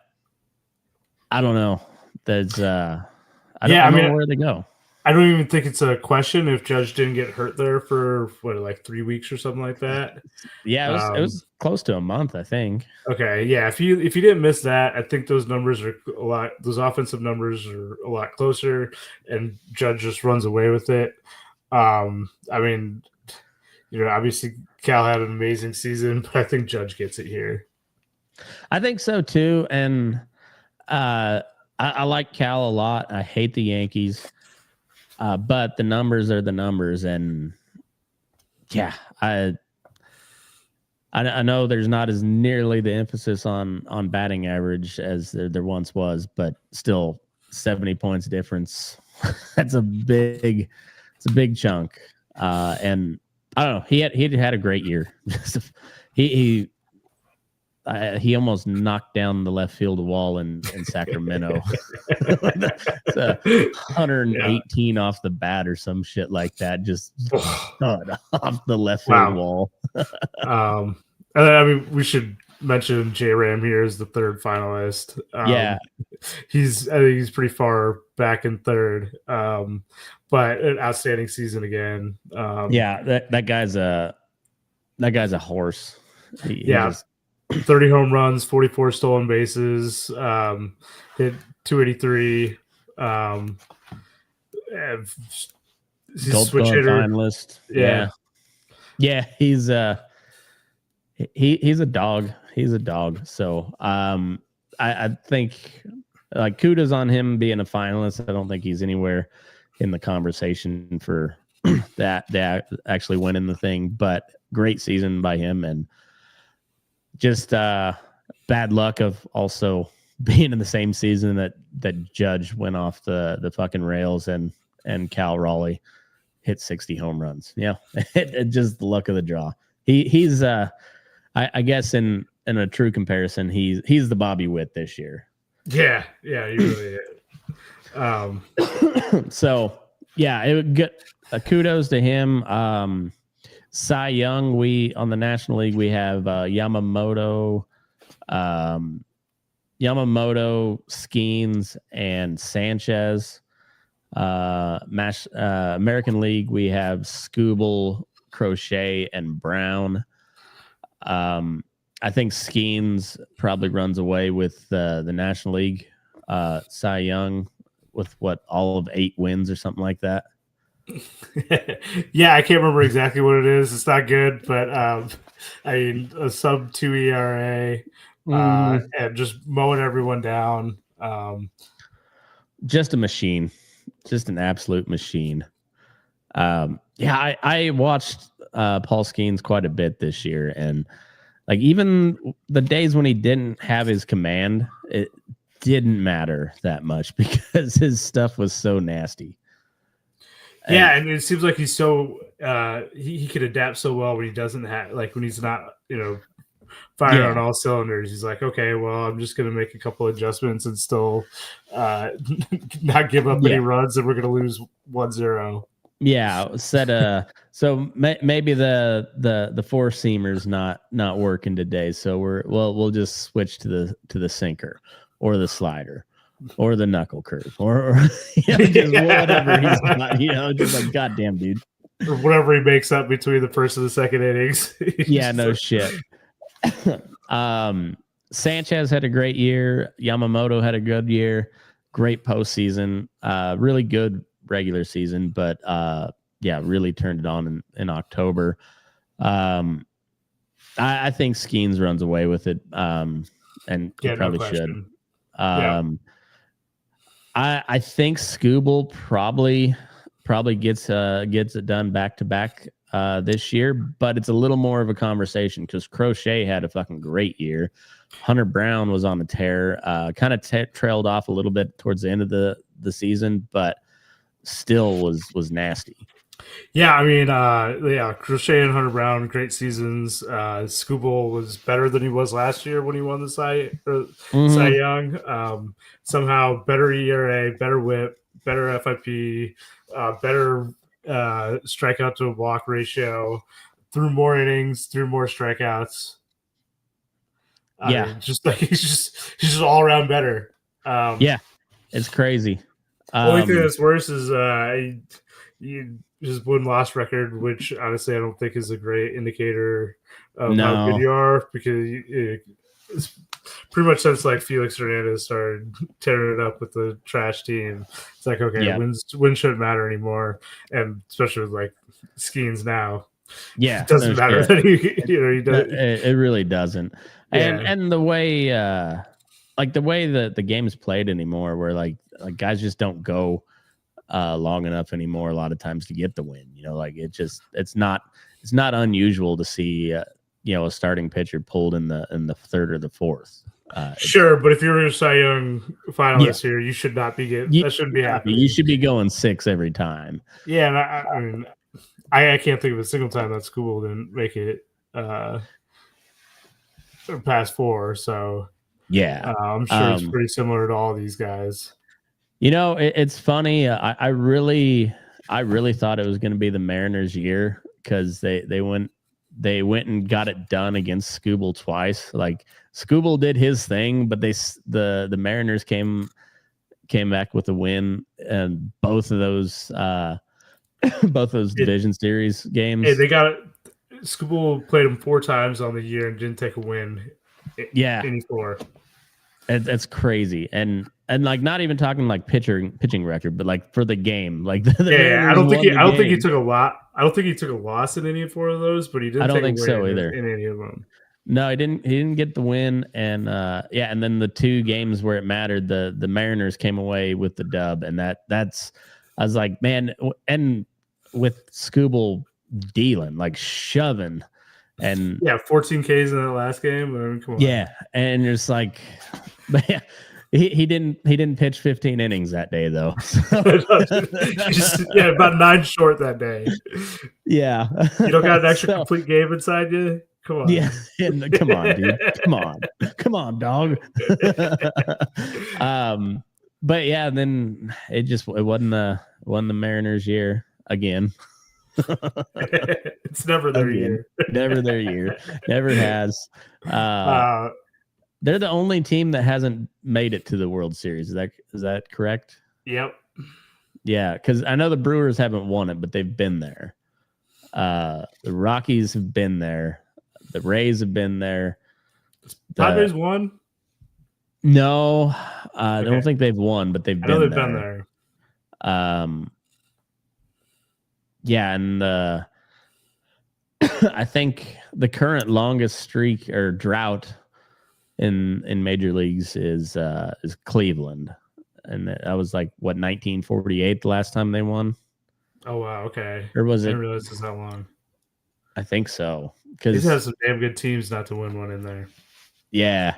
[SPEAKER 2] I don't know. There's I don't know where they go.
[SPEAKER 3] I don't even think it's a question if Judge didn't get hurt there for 3 weeks or something like that.
[SPEAKER 2] Yeah, it was close to a month, I think.
[SPEAKER 3] Okay, yeah. If you didn't miss that, I think those numbers are those offensive numbers are a lot closer, and Judge just runs away with it. I mean, obviously Cal had an amazing season, but I think Judge gets it here.
[SPEAKER 2] I think so too, and I like Cal a lot. I hate the Yankees. But the numbers are the numbers, and yeah, I know there's not as nearly the emphasis on batting average as there once was, but still 70 points difference. That's a big chunk. And I don't know. He had a great year. He almost knocked down the left field wall in Sacramento. It's 118 off the bat or some shit like that. Just off the left field wall.
[SPEAKER 3] I mean, we should mention J Ram here as the third finalist.
[SPEAKER 2] Yeah,
[SPEAKER 3] I think he's pretty far back in third. But an outstanding season again.
[SPEAKER 2] Yeah, that guy's a horse. He
[SPEAKER 3] 30 home runs, 44 stolen bases, hit 283.
[SPEAKER 2] Gold Glove finalist. Yeah. He's a dog. He's a dog. So I think kudos on him being a finalist. I don't think he's anywhere in the conversation for that actually winning the thing, but great season by him, and just bad luck of also being in the same season that Judge went off the fucking rails and Cal Raleigh hit 60 home runs. Yeah, it just the luck of the draw. He's I guess in a true comparison, he's the Bobby Witt this year.
[SPEAKER 3] Yeah, he really is.
[SPEAKER 2] So yeah, it would get kudos to him. Cy Young, on the National League, we have Yamamoto, Skeens, and Sanchez. American League, we have Skubal, Crochet, and Brown. I think Skeens probably runs away with the National League. Cy Young with all of 8 wins or something like that.
[SPEAKER 3] Yeah, I can't remember exactly what it is. It's not good, but I mean, a sub 2 ERA, and just mowing everyone down.
[SPEAKER 2] Just a machine, just an absolute machine. I watched Paul Skeens quite a bit this year, and even the days when he didn't have his command, it didn't matter that much because his stuff was so nasty.
[SPEAKER 3] Yeah, and it seems like he's so he could adapt so well when he doesn't have when he's not firing on all cylinders. He's like, okay, well, I'm just gonna make a couple adjustments and still not give up any runs, and we're gonna lose 1-0.
[SPEAKER 2] Yeah, so maybe the four seamer's not working today, so we'll just switch to the sinker or the slider or the knuckle curve or just whatever he's got, just like goddamn dude.
[SPEAKER 3] Or whatever he makes up between the first and the second innings.
[SPEAKER 2] Yeah, no shit. Sanchez had a great year. Yamamoto had a good year. Great postseason. Really good regular season, but really turned it on in October. I think Skeens runs away with it, and he probably should. I think Scooble probably gets it done back to back this year, but it's a little more of a conversation because Crochet had a fucking great year. Hunter Brown was on the tear, kind of trailed off a little bit towards the end of the season, but still was nasty.
[SPEAKER 3] Yeah, I mean, Crochet and Hunter Brown, great seasons. Scooble was better than he was last year when he won the Cy Young. Somehow better ERA, better WHIP, better FIP, better strikeout to walk ratio, threw more innings, threw more strikeouts. I mean, just like he's just all around better.
[SPEAKER 2] It's crazy.
[SPEAKER 3] Only thing that's worse is his win-loss record, which honestly I don't think is a great indicator of how good you are, because it's pretty much since like Felix Hernandez started tearing it up with the trash team. It's like, okay, wins shouldn't matter anymore, and especially with like Skeens now.
[SPEAKER 2] Yeah,
[SPEAKER 3] it doesn't matter that he does.
[SPEAKER 2] It really doesn't. And the way the way that the game's played anymore, where like guys just don't go long enough anymore a lot of times to get the win. It's not unusual to see a starting pitcher pulled in the third or the fourth.
[SPEAKER 3] Sure, but if you're a Cy Young finalist here, you should not be that shouldn't be happening.
[SPEAKER 2] You should be going 6 every time.
[SPEAKER 3] Yeah, and I mean, I can't think of a single time that School didn't make it past 4. So
[SPEAKER 2] yeah,
[SPEAKER 3] I'm sure it's pretty similar to all these guys.
[SPEAKER 2] It's funny. I really thought it was going to be the Mariners' year because they went and got it done against Scooble twice. Like Scooble did his thing, but the Mariners came back with a win, and both of those division series games.
[SPEAKER 3] Hey, they got it. Scooble played them 4 times on the year and didn't take a win. Any 4.
[SPEAKER 2] That's crazy, and like not even talking like pitching record, but like for the game, like
[SPEAKER 3] I don't think he took a lot. I don't think he took a loss in any 4 of those, but he didn't.
[SPEAKER 2] I don't
[SPEAKER 3] take
[SPEAKER 2] think
[SPEAKER 3] a win
[SPEAKER 2] so either
[SPEAKER 3] in any of them.
[SPEAKER 2] No, he didn't get the win, and and then the 2 games where it mattered, the Mariners came away with the dub, and that's I was like, man, and with Scooble dealing like shoving. And
[SPEAKER 3] 14 Ks in that last game. I mean, come on.
[SPEAKER 2] Yeah, and just like, man, he didn't pitch 15 innings that day though.
[SPEAKER 3] About 9 short that day.
[SPEAKER 2] Yeah,
[SPEAKER 3] you don't got an extra complete game inside you. Come on.
[SPEAKER 2] Yeah, come on, dude. Come on, dog. But yeah, then it wasn't the Mariners' year again.
[SPEAKER 3] It's never their year.
[SPEAKER 2] Never their year. Never has. They're the only team that hasn't made it to the World Series. Is that correct?
[SPEAKER 3] Yep.
[SPEAKER 2] Yeah, because I know the Brewers haven't won it, but they've been there. The Rockies have been there. The Rays have been there.
[SPEAKER 3] Padres won?
[SPEAKER 2] No, I don't think they've won, but they've been
[SPEAKER 3] there.
[SPEAKER 2] Yeah, and I think the current longest streak or drought in major leagues is Cleveland, and that was like 1948 the last time they won.
[SPEAKER 3] Oh wow, okay.
[SPEAKER 2] Or was
[SPEAKER 3] I didn't realize it's that long.
[SPEAKER 2] I think so.
[SPEAKER 3] Because these have some damn good teams not to win one in there.
[SPEAKER 2] Yeah.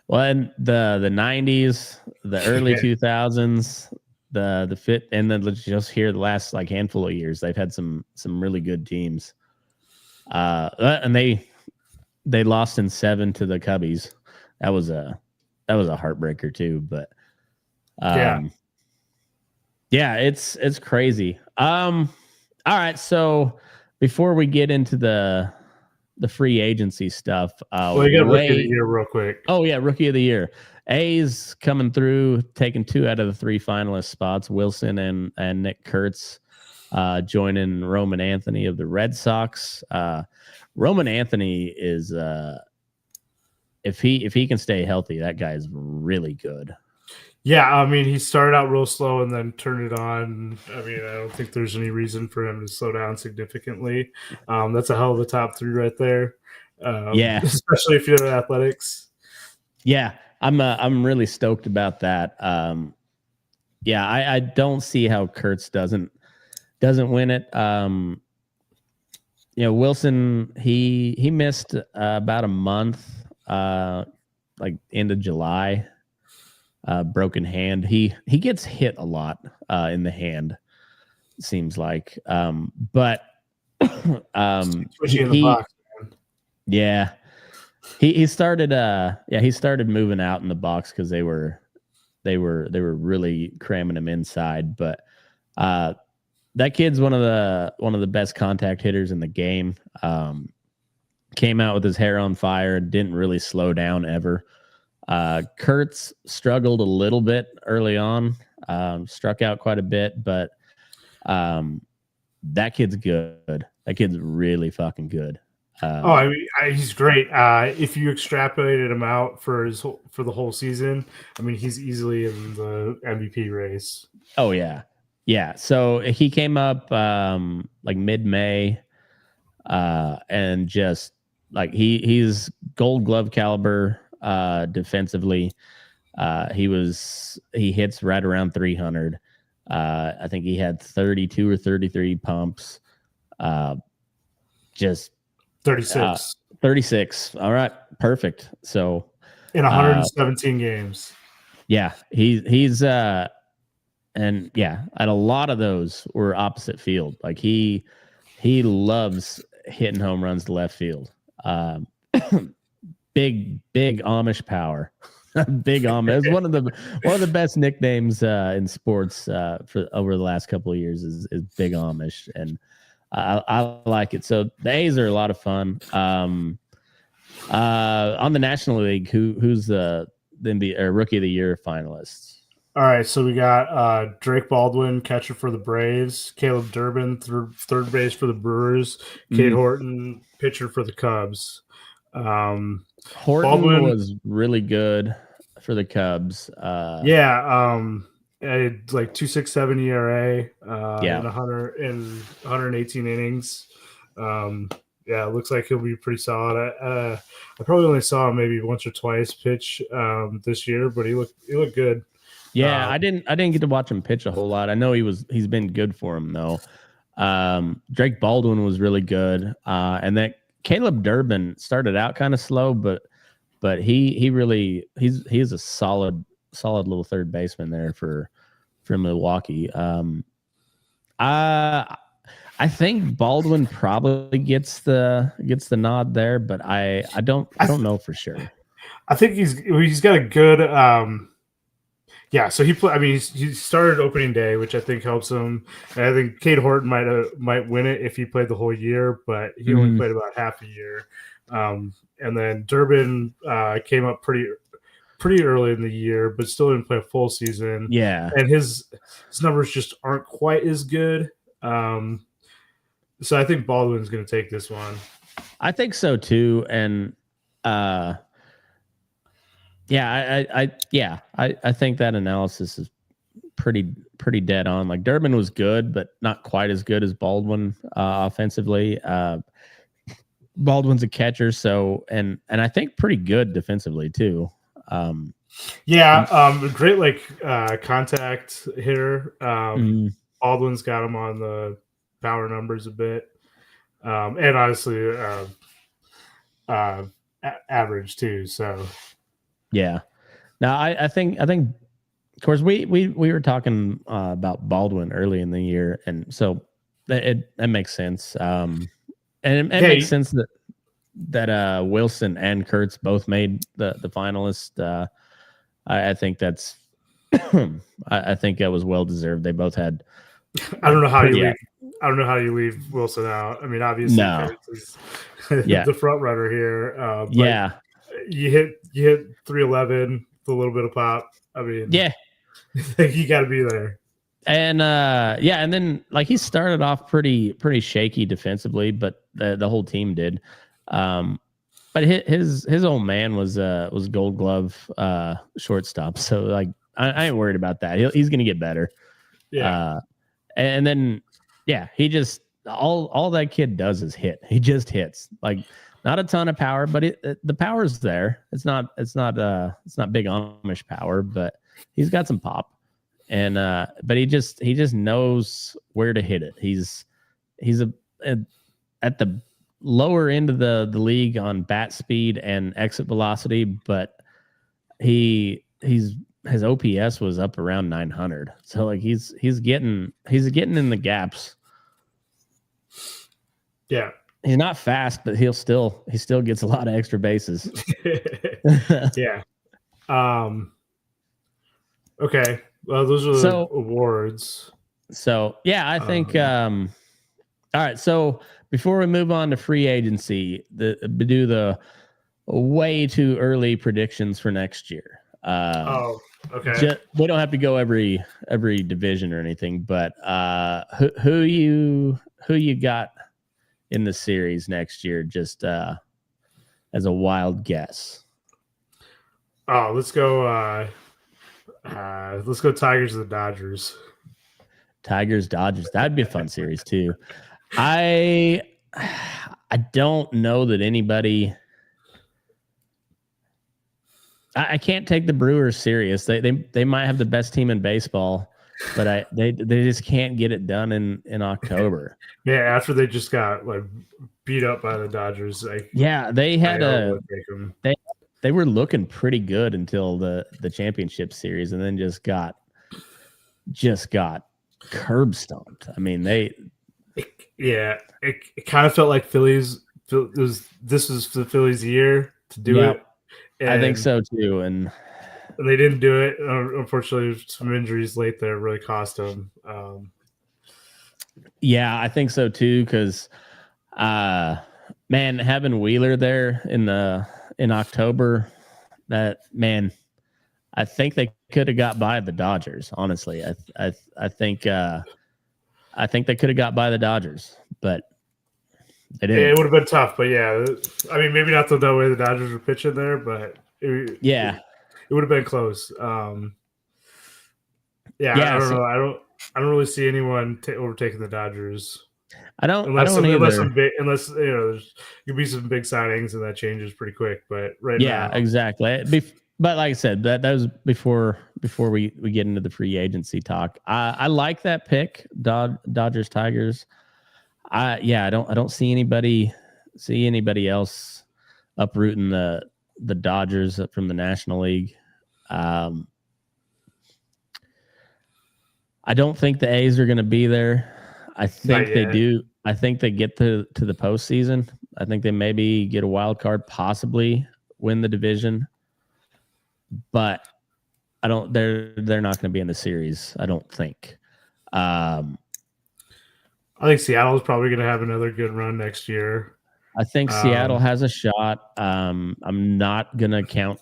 [SPEAKER 2] Well, and the 90s, the early 2000s, the fit, and then let's just hear the last like handful of years, they've had some really good teams. And they lost in 7 to the Cubbies. That was a heartbreaker too. But yeah, it's crazy. All right, so before we get into the free agency stuff,
[SPEAKER 3] well, you got rookie of the year real quick.
[SPEAKER 2] Oh yeah, rookie of the year. A's coming through, taking 2 out of the 3 finalist spots. Wilson and Nick Kurtz joining Roman Anthony of the Red Sox. Roman Anthony is if he can stay healthy, that guy is really good.
[SPEAKER 3] Yeah, I mean, he started out real slow and then turned it on. I mean, I don't think there's any reason for him to slow down significantly. That's a hell of a top 3 right there.
[SPEAKER 2] Yeah,
[SPEAKER 3] especially if you're in athletics.
[SPEAKER 2] Yeah, I'm really stoked about that. Yeah, I don't see how Kurtz doesn't win it. Wilson he missed about a month, like end of July. Broken hand. He gets hit a lot in the hand. It seems like, but
[SPEAKER 3] Especially in the box, man.
[SPEAKER 2] Yeah, he started he started moving out in the box because they were really cramming him inside. But that kid's one of the best contact hitters in the game. Came out with his hair on fire, didn't really slow down ever. Kurtz struggled a little bit early on, struck out quite a bit, but that kid's good. That kid's really fucking good.
[SPEAKER 3] I mean, he's great. If you extrapolated him out for the whole season, I mean, he's easily in the MVP race.
[SPEAKER 2] Oh yeah, yeah. So he came up like mid-May, and just like he's Gold Glove caliber defensively. He hits right around 300. I think he had 32 or 33 pumps. Just
[SPEAKER 3] 36.
[SPEAKER 2] 36. All right, perfect. So
[SPEAKER 3] in 117 games.
[SPEAKER 2] Yeah, he's and yeah, and a lot of those were opposite field. Like he loves hitting home runs to left field. Big Amish power. Big Amish. It's one of the best nicknames in sports for over the last couple of years is Big Amish, and I like it. So the A's are a lot of fun. On the National League, who's the Rookie of the Year finalists?
[SPEAKER 3] All right, so we got Drake Baldwin, catcher for the Braves, Caleb Durbin, third base for the Brewers, Cade Horton, pitcher for the Cubs.
[SPEAKER 2] Horton
[SPEAKER 3] Baldwin
[SPEAKER 2] was really good for the Cubs.
[SPEAKER 3] Like 2.67 ERA, in 118 innings. It looks like he'll be pretty solid. I probably only saw him maybe once or twice pitch this year, but he looked good.
[SPEAKER 2] Yeah, I didn't get to watch him pitch a whole lot. I know he's been good for him though. Drake Baldwin was really good, and that Caleb Durbin started out kind of slow, but he's a solid little third baseman there for Milwaukee. I think Baldwin probably gets the nod there, but I don't know for sure.
[SPEAKER 3] I think he's got a good so he started opening day, which I think helps him. And I think Cade Horton might win it if he played the whole year, but he only played about half a year. And then Durbin came up pretty early in the year, but still didn't play a full season.
[SPEAKER 2] Yeah,
[SPEAKER 3] and his numbers just aren't quite as good. So I think Baldwin's going to take this one.
[SPEAKER 2] I think so too, and I think that analysis is pretty dead on. Like Durbin was good, but not quite as good as Baldwin offensively. Baldwin's a catcher, so and I think pretty good defensively too.
[SPEAKER 3] Great contact hitter. Baldwin's got him on the power numbers a bit, and honestly, average too. So.
[SPEAKER 2] Yeah. Now I think of course we were talking about Baldwin early in the year, and so that makes sense. And it makes sense that Wilson and Kurtz both made the finalists. I think that's I think that was well deserved. They both had
[SPEAKER 3] I don't know how you I don't know how you leave Wilson out. I mean, obviously,
[SPEAKER 2] No.
[SPEAKER 3] Penix is
[SPEAKER 2] Yeah.
[SPEAKER 3] the front runner here. But
[SPEAKER 2] Yeah.
[SPEAKER 3] you hit 311 with a little bit of pop. I mean,
[SPEAKER 2] Yeah.
[SPEAKER 3] you got to be there.
[SPEAKER 2] And and then like he started off pretty shaky defensively, but the whole team did. But his old man was Gold Glove shortstop, so like I ain't worried about that. He's gonna get better.
[SPEAKER 3] Yeah.
[SPEAKER 2] And then he just all that kid does is hit. He just hits, like not a ton of power, but the power's there. It's not big Amish power, but he's got some pop. And but he just knows where to hit it. He's at the lower end of the league on bat speed and exit velocity, but his OPS was up around 900. So like he's getting in the gaps.
[SPEAKER 3] Yeah.
[SPEAKER 2] He's not fast, but he still gets a lot of extra bases.
[SPEAKER 3] Yeah. Okay. Well, those are the awards.
[SPEAKER 2] So yeah, I think all right. So before we move on to free agency, do the way too early predictions for next year.
[SPEAKER 3] Okay.
[SPEAKER 2] We don't have to go every division or anything, but who you got in the series next year, just as a wild guess?
[SPEAKER 3] Oh, let's go Tigers and the Dodgers.
[SPEAKER 2] Tigers, Dodgers. That'd be a fun series too. I don't know that anybody. I can't take the Brewers serious. They might have the best team in baseball, but they just can't get it done in October.
[SPEAKER 3] Yeah, after they just got like beat up by the Dodgers.
[SPEAKER 2] They had they were looking pretty good until the championship series, and then just got curb stomped. I mean,
[SPEAKER 3] it kind of felt like Phillies. This was the Phillies' year to do it.
[SPEAKER 2] And I think so too, and
[SPEAKER 3] they didn't do it. Unfortunately, some injuries late there really cost them.
[SPEAKER 2] I think so too, because having Wheeler there in October, I think they could have got by the Dodgers. Honestly, I think they could have got by the Dodgers, but they didn't.
[SPEAKER 3] It would have been tough, but I mean, maybe not the way the Dodgers were pitching there, but it would have been close. I don't know. I don't really see anyone overtaking the Dodgers.
[SPEAKER 2] I don't
[SPEAKER 3] unless
[SPEAKER 2] either.
[SPEAKER 3] Unless there's could be some big signings and that changes pretty quick. But now,
[SPEAKER 2] exactly. But like I said, that was before we get into the free agency talk. I like that pick, Dodgers Tigers. I don't see anybody else uprooting the Dodgers from the National League. I don't think the A's are going to be there. I think they do. I think they get to the postseason. I think they maybe get a wild card, possibly win the division. But I don't. They're not going to be in the series. I don't think.
[SPEAKER 3] I think Seattle's probably going to have another good run next year.
[SPEAKER 2] I think Seattle has a shot. I'm not going to count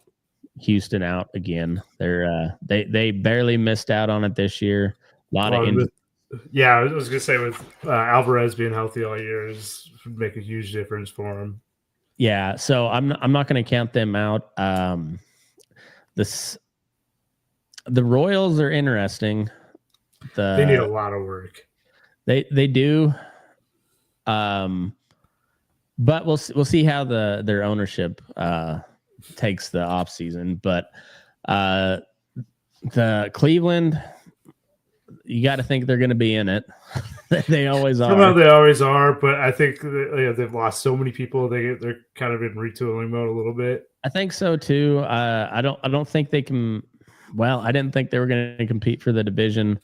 [SPEAKER 2] Houston out again. They barely missed out on it this year. A lot of injuries.
[SPEAKER 3] I was going to say with Alvarez being healthy all year would make a huge difference for him.
[SPEAKER 2] Yeah, so I'm not going to count them out. The Royals are interesting.
[SPEAKER 3] They need a lot of work.
[SPEAKER 2] They do, but we'll see how their ownership takes the offseason. But the Cleveland, you got to think they're going to be in it. They always are.
[SPEAKER 3] Somehow they always are, but I think they've lost so many people. They're kind of in retooling mode a little bit.
[SPEAKER 2] I think so too. I don't think they can. Well, I didn't think they were going to compete for the division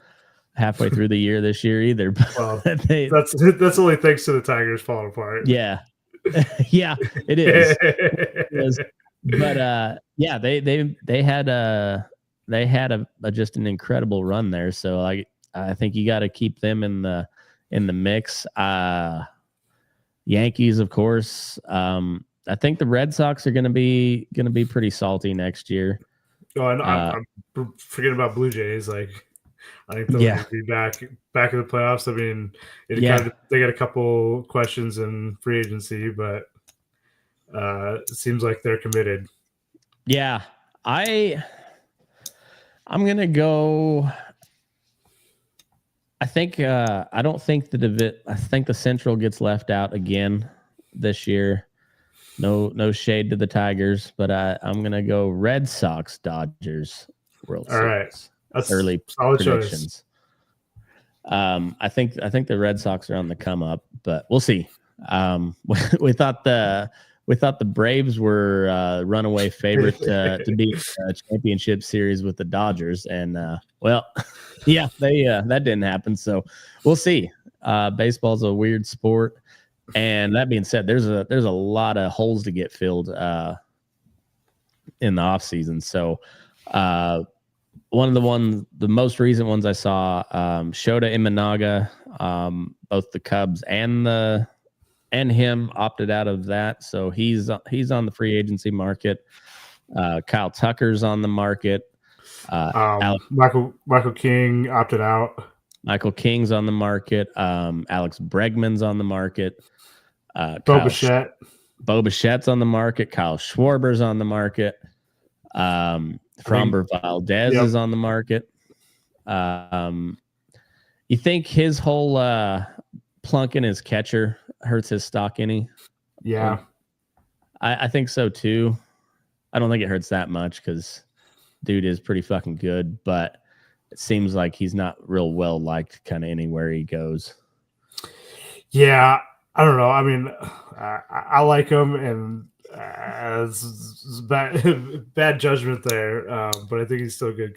[SPEAKER 2] halfway through the year this year either.
[SPEAKER 3] Well, that's only thanks to the Tigers falling apart.
[SPEAKER 2] Yeah, yeah, it is. It is. But they had a just an incredible run there. So I think you got to keep them in the in the mix. Yankees, of course. I think the Red Sox are going to be pretty salty next year.
[SPEAKER 3] Oh, and I'm forgetting about Blue Jays. Like, I think they'll
[SPEAKER 2] Yeah.
[SPEAKER 3] be back in the playoffs. I mean, they got a couple questions in free agency, but it seems like they're committed.
[SPEAKER 2] Yeah, I'm gonna go. I think I don't think I think the Central gets left out again this year. No shade to the Tigers, but I'm gonna go Red Sox Dodgers World
[SPEAKER 3] All right.
[SPEAKER 2] Series.
[SPEAKER 3] That's
[SPEAKER 2] Early
[SPEAKER 3] solid
[SPEAKER 2] predictions. Choice. I think the Red Sox are on the come up, but we'll see. We thought the Braves were runaway favorite to be a championship series with the Dodgers, and well, yeah, they that didn't happen. So we'll see. Baseball's a weird sport, and that being said, there's a lot of holes to get filled in the offseason. So one of the most recent ones I saw, Shota Imanaga, both the Cubs and him opted out of that, so he's on the free agency market. Kyle Tucker's on the market.
[SPEAKER 3] Michael King opted out.
[SPEAKER 2] Michael King's on the market. Alex Bregman's on the market.
[SPEAKER 3] Bo
[SPEAKER 2] Bichette's on the market. Kyle Schwarber's on the market. Framber Valdez is on the market. You think his whole plunking his catcher hurts his stock any?
[SPEAKER 3] Yeah.
[SPEAKER 2] I think so too. I don't think it hurts that much because dude is pretty fucking good, but it seems like he's not real well liked kind of anywhere he goes.
[SPEAKER 3] Yeah, I don't know. I mean, I like him, and it's bad judgment there, but I think he's still a good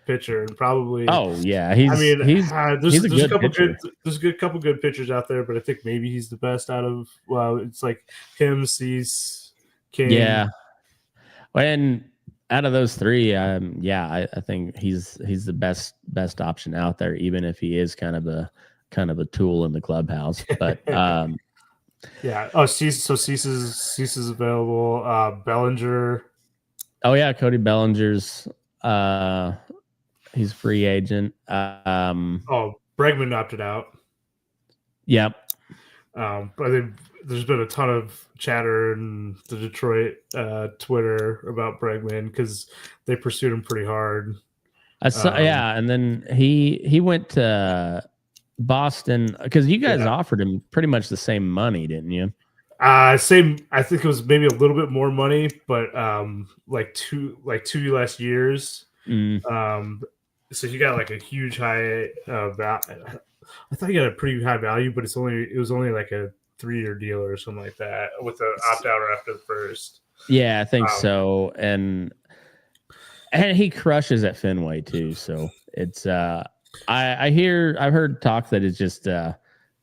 [SPEAKER 3] pitcher, and probably.
[SPEAKER 2] Oh yeah,
[SPEAKER 3] he's a couple
[SPEAKER 2] pitcher.
[SPEAKER 3] There's a couple good pitchers out there, but I think maybe he's the best out of. Well, it's like him, Cease, King.
[SPEAKER 2] Yeah, and out of those three, I think he's the best option out there, even if he is kind of a tool in the clubhouse. But
[SPEAKER 3] yeah. Oh, Cease is available. Bellinger.
[SPEAKER 2] Oh yeah, Cody Bellinger's. He's a free agent.
[SPEAKER 3] Bregman opted out.
[SPEAKER 2] Yep.
[SPEAKER 3] But I think there's been a ton of chatter in the Detroit Twitter about Bregman because they pursued him pretty hard.
[SPEAKER 2] I saw, and then he went to Boston because you guys offered him pretty much the same money, didn't you?
[SPEAKER 3] Same. I think it was maybe a little bit more money, but like two less years. So he got like a huge high value. I thought he got a pretty high value, but it was only like a 3-year deal or something like that with the opt out after the first.
[SPEAKER 2] Yeah, I think so. And he crushes at Fenway too. So it's I've heard talk that it's just a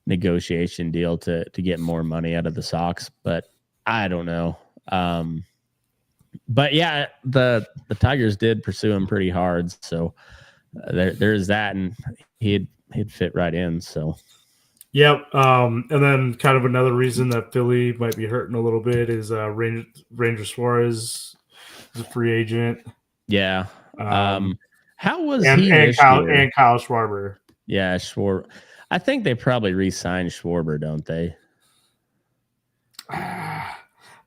[SPEAKER 2] negotiation deal to get more money out of the Sox, but I don't know. But yeah, the Tigers did pursue him pretty hard. So there's that, and he'd fit right in. So,
[SPEAKER 3] yep. And then kind of another reason that Philly might be hurting a little bit is Ranger Suarez is a free agent.
[SPEAKER 2] Yeah. How was
[SPEAKER 3] he
[SPEAKER 2] this year?
[SPEAKER 3] And Kyle Schwarber?
[SPEAKER 2] Yeah, Schwarber. I think they probably re-signed Schwarber, don't they?
[SPEAKER 3] I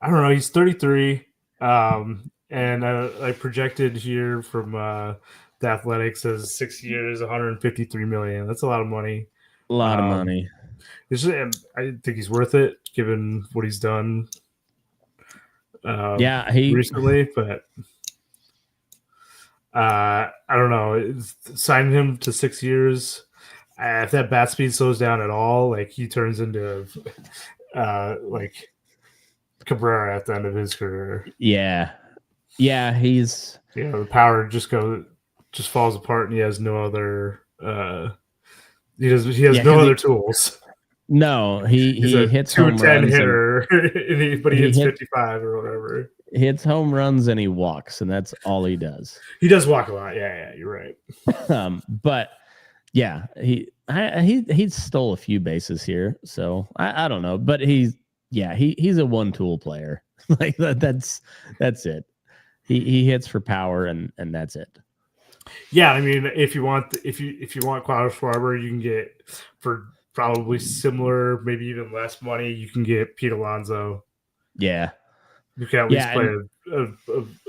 [SPEAKER 3] don't know. He's 33. And I projected here from the Athletics as 6 years, $153 million. That's a lot of money.
[SPEAKER 2] A lot of money.
[SPEAKER 3] I think he's worth it given what he's done. Recently, but I don't know. Signing him to 6 years. If that bat speed slows down at all, like he turns into like Cabrera at the end of his career.
[SPEAKER 2] Yeah, he's
[SPEAKER 3] the power just falls apart, and he has no other. He has no other tools.
[SPEAKER 2] No, he hits
[SPEAKER 3] 210 hitter, but he hits 55 or whatever.
[SPEAKER 2] He hits home runs and he walks, and that's all he does.
[SPEAKER 3] He does walk a lot. Yeah, you're right.
[SPEAKER 2] But yeah, he stole a few bases here, so I don't know, but he's a one tool player. Like that's it. He hits for power and that's it.
[SPEAKER 3] Yeah, I mean, if you want Klaus Schwarber, you can get for probably similar, maybe even less money. You can get Pete Alonso.
[SPEAKER 2] Yeah,
[SPEAKER 3] You can at least play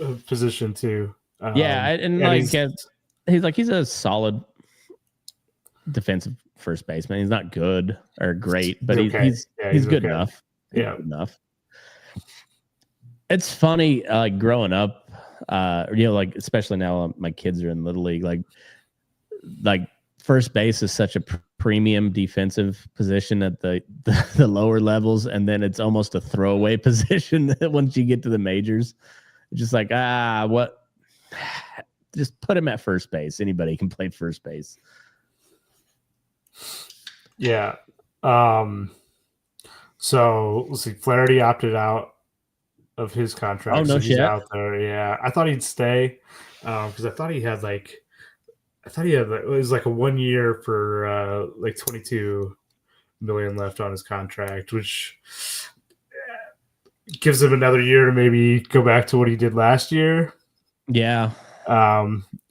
[SPEAKER 3] a position too.
[SPEAKER 2] He's a solid defensive first baseman. He's not good or great, but he's good enough.
[SPEAKER 3] Yeah,
[SPEAKER 2] good enough. It's funny, growing up, like especially now my kids are in Little League. Like first base is such a premium defensive position at the lower levels, and then it's almost a throwaway position once you get to the majors. It's just like what? Just put him at first base. Anybody can play first base.
[SPEAKER 3] Yeah. So let's see. Flaherty opted out of his contract.
[SPEAKER 2] Oh, no
[SPEAKER 3] so he's
[SPEAKER 2] shit.
[SPEAKER 3] out there. Yeah, I thought he'd stay because I thought he had it was like a 1 year for like 22 million left on his contract, which gives him another year to maybe go back to what he did last year.
[SPEAKER 2] Yeah.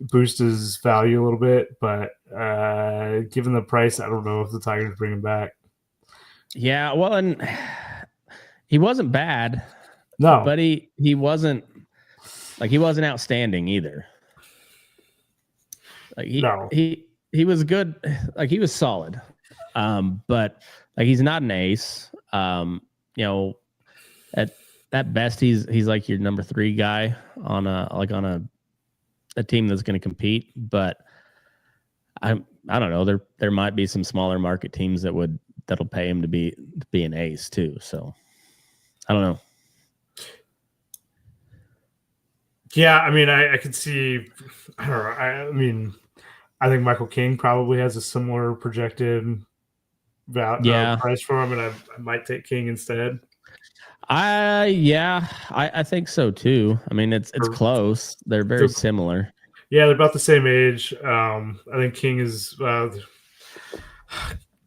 [SPEAKER 3] Boost his value a little bit, but given the price, I don't know if the Tigers bring him back.
[SPEAKER 2] Yeah, well, and he wasn't bad.
[SPEAKER 3] No,
[SPEAKER 2] but he wasn't outstanding either. Like he was good. Like he was solid. But like he's not an ace. At best he's like your number 3 guy on a team that's going to compete. But I don't know. There might be some smaller market teams that'll pay him to be an ace too. So I don't know.
[SPEAKER 3] Yeah, I mean, I could see. I don't know. I mean, I think Michael King probably has a similar projected price for him, and I might take King instead.
[SPEAKER 2] I think so too. I mean, it's close. They're very similar.
[SPEAKER 3] Yeah, they're about the same age. I think King is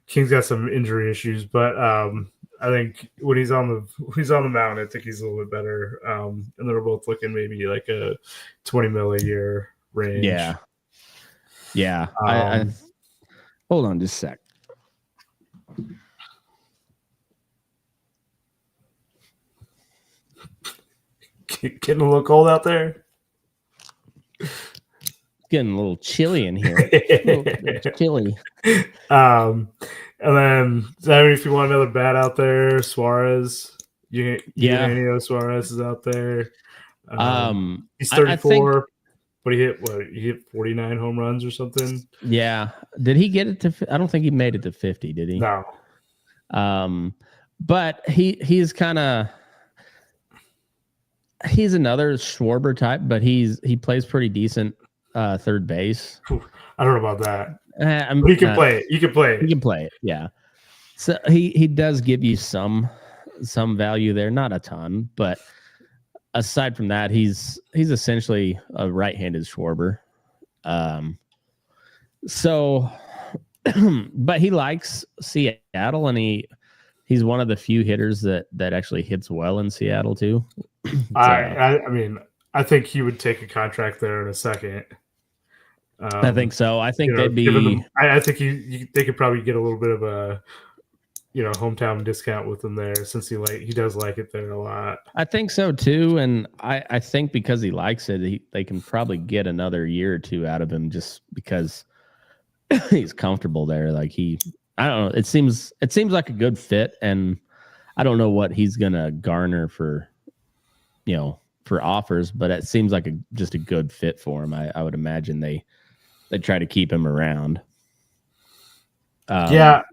[SPEAKER 3] King's got some injury issues, but I think when he's on the mound, I think he's a little bit better. And they're both looking maybe like a 20 mil a year range.
[SPEAKER 2] Yeah. I hold on just a sec.
[SPEAKER 3] Getting a little cold out there.
[SPEAKER 2] Getting a little chilly in here. Chilly.
[SPEAKER 3] And then if you want another bat out there, Suarez. Eugenio Suarez is out there. He's 34, but he hit 49 home runs or something.
[SPEAKER 2] Yeah. Did he get it to? I don't think he made it to 50. Did he?
[SPEAKER 3] No.
[SPEAKER 2] But he's kind of. He's another Schwarber type, but he plays pretty decent third base.
[SPEAKER 3] I don't know about that. But he can play it. You can play it.
[SPEAKER 2] He can play it. Yeah. So he does give you some value there, not a ton, but aside from that, he's essentially a right-handed Schwarber. So, but he likes Seattle, and he's one of the few hitters that actually hits well in Seattle too.
[SPEAKER 3] I mean, I think he would take a contract there in a second.
[SPEAKER 2] I think so. I think they'd be.
[SPEAKER 3] I think they could probably get a little bit of a, hometown discount with him there, since he does like it there a lot.
[SPEAKER 2] I think so too, and I think because he likes it, they can probably get another year or two out of him just because he's comfortable there. Like I don't know. It seems like a good fit, and I don't know what he's gonna garner for offers, but it seems like just a good fit for him. I would imagine they try to keep him around.
[SPEAKER 3] The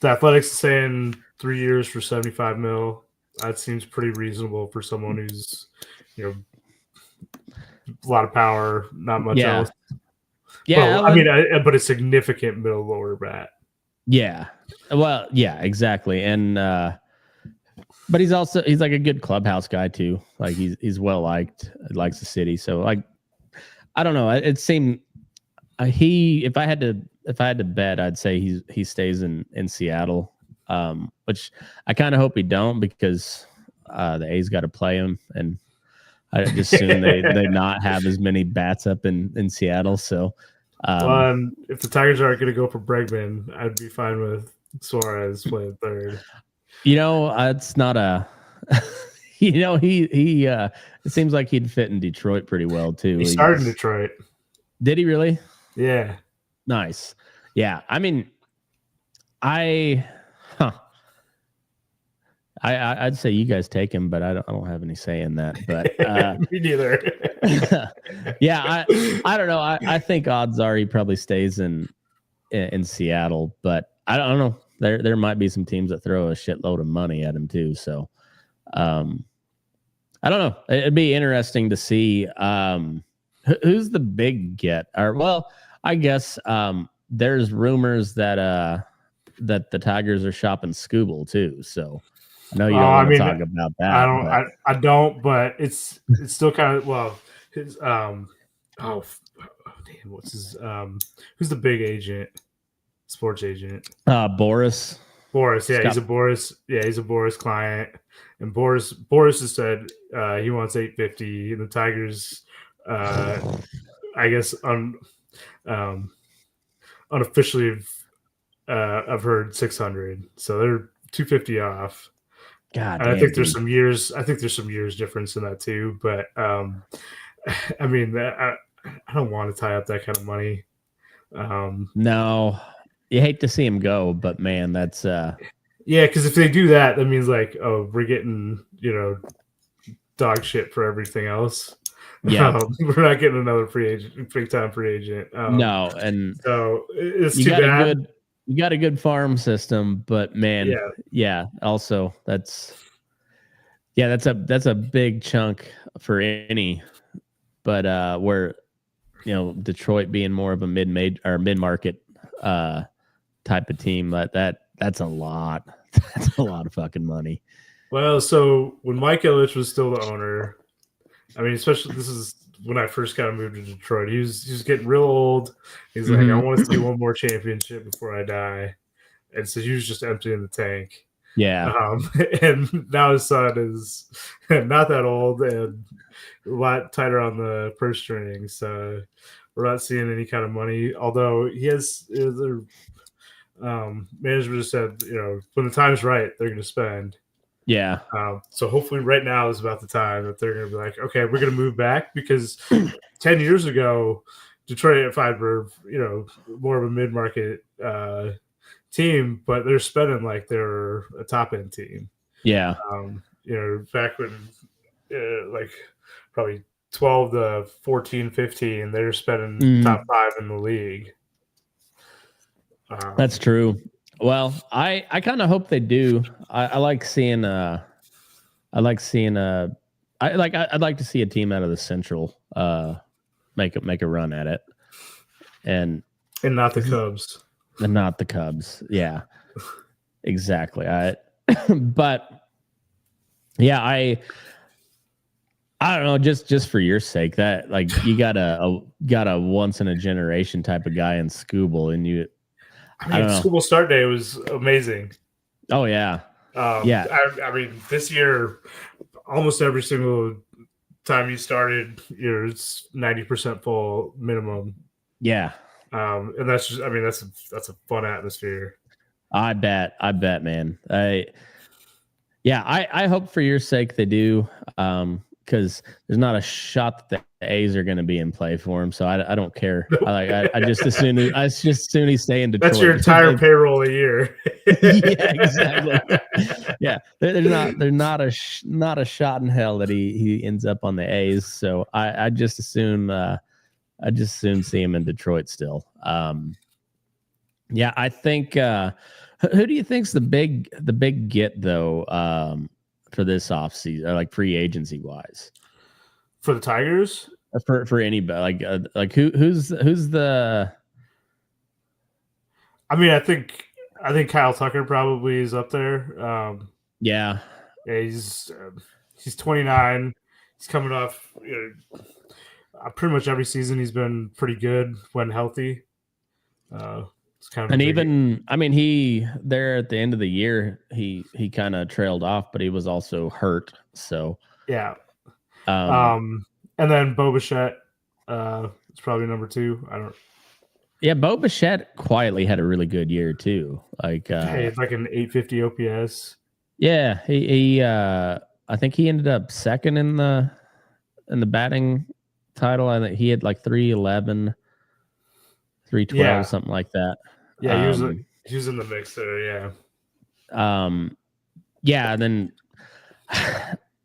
[SPEAKER 3] Athletics saying 3 years for 75 mil. That seems pretty reasonable for someone who's, a lot of power, not much else.
[SPEAKER 2] Yeah,
[SPEAKER 3] but a significant middle lower bat.
[SPEAKER 2] Yeah, well, yeah, exactly, and but he's like a good clubhouse guy too. Like he's well liked, likes the city. So like, I don't know. It seemed If I had to bet, I'd say he stays in Seattle. Which I kind of hope he don't, because the A's got to play him, and I just assume they not have as many bats up in Seattle. So,
[SPEAKER 3] if the Tigers aren't going to go for Bregman, I'd be fine with Suarez playing third.
[SPEAKER 2] It's not a. He it seems like he'd fit in Detroit pretty well too.
[SPEAKER 3] He started in Detroit.
[SPEAKER 2] Did he really?
[SPEAKER 3] Yeah.
[SPEAKER 2] Nice. Yeah. I mean, I'd say you guys take him, but I don't have any say in that. But
[SPEAKER 3] me neither.
[SPEAKER 2] Yeah, I don't know. I think odds are he probably stays in Seattle, but I don't know. There might be some teams that throw a shitload of money at him too. So, I don't know. It'd be interesting to see who's the big get. Or well, I guess there's rumors that the Tigers are shopping Scooble too. So I know you don't want to talk about that.
[SPEAKER 3] I don't, but it's still kind of his damn, what's his who's the big agent, sports agent?
[SPEAKER 2] Boris.
[SPEAKER 3] Yeah, he's a Boris client, and Boris has said he wants $850, and the Tigers, I guess unofficially, I've heard $600, so they're $250 off.
[SPEAKER 2] God,
[SPEAKER 3] and I think there's some years. I think there's some years difference in that too. But I mean, I don't want to tie up that kind of money.
[SPEAKER 2] No, you hate to see him go, but man, that's
[SPEAKER 3] yeah. Because if they do that, that means like, oh, we're getting dog shit for everything else.
[SPEAKER 2] Yeah,
[SPEAKER 3] we're not getting another big time free agent.
[SPEAKER 2] No, and
[SPEAKER 3] so it's too bad.
[SPEAKER 2] You got a good farm system, but man, yeah. Also, that's a big chunk for any. But where Detroit being more of a mid-market type of team, that's a lot. That's a lot of fucking money.
[SPEAKER 3] Well, so when Mike Ilitch was still the owner, I mean, especially this is when I first kind of moved to Detroit. He was getting real old. He's like, I want to see one more championship before I die. And so he was just emptying the tank.
[SPEAKER 2] Yeah.
[SPEAKER 3] And now his son is not that old and a lot tighter on the purse strings. So we're not seeing any kind of money. Although he has their management just said, when the time's right, they're going to spend.
[SPEAKER 2] Yeah.
[SPEAKER 3] So hopefully right now is about the time that they're going to be like, okay, we're going to move back, because 10 years ago, Detroit at five were, more of a mid-market team, but they're spending like they're a top-end team.
[SPEAKER 2] Yeah.
[SPEAKER 3] Back when like probably 12 to 14, 15, they're spending top five in the league.
[SPEAKER 2] That's true. Well, I kind of hope they do. I'd like to see a team out of the Central make a run at it, and
[SPEAKER 3] not the Cubs.
[SPEAKER 2] And not the Cubs. Yeah, exactly. But yeah, I don't know. Just for your sake, that like you got a once in a generation type of guy in Scooble, and you.
[SPEAKER 3] I mean, Scooble start day was amazing.
[SPEAKER 2] Oh yeah,
[SPEAKER 3] yeah. I mean, this year, almost every single time you started, it's 90% full minimum.
[SPEAKER 2] Yeah.
[SPEAKER 3] And that's just, I mean, that's a fun atmosphere.
[SPEAKER 2] I bet, man. I hope for your sake they do, because there's not a shot that the A's are going to be in play for him. So I don't care. I just assume he stay in Detroit.
[SPEAKER 3] That's your entire payroll a year.
[SPEAKER 2] Yeah, exactly. Yeah, there's not a shot in hell that he ends up on the A's. So I just assume see him in Detroit still. Yeah, I think. Who do you think's the big get though for this offseason, or like free agency wise?
[SPEAKER 3] For the Tigers?
[SPEAKER 2] For anybody, like who's the?
[SPEAKER 3] I mean, I think Kyle Tucker probably is up there.
[SPEAKER 2] Yeah,
[SPEAKER 3] he's 29. He's coming off pretty much every season he's been pretty good when healthy. It's kind of
[SPEAKER 2] and even I mean he there at the end of the year he kind of trailed off, but he was also hurt. So
[SPEAKER 3] yeah. And then Bo Bichette is probably number 2. I don't.
[SPEAKER 2] Yeah, Bo Bichette quietly had a really good year too. Like
[SPEAKER 3] it's like an 850 OPS.
[SPEAKER 2] Yeah, he I think he ended up second in the batting title. I think he had like 311, 312, something like that.
[SPEAKER 3] Yeah, he was in the mix there. Yeah.
[SPEAKER 2] Yeah. And then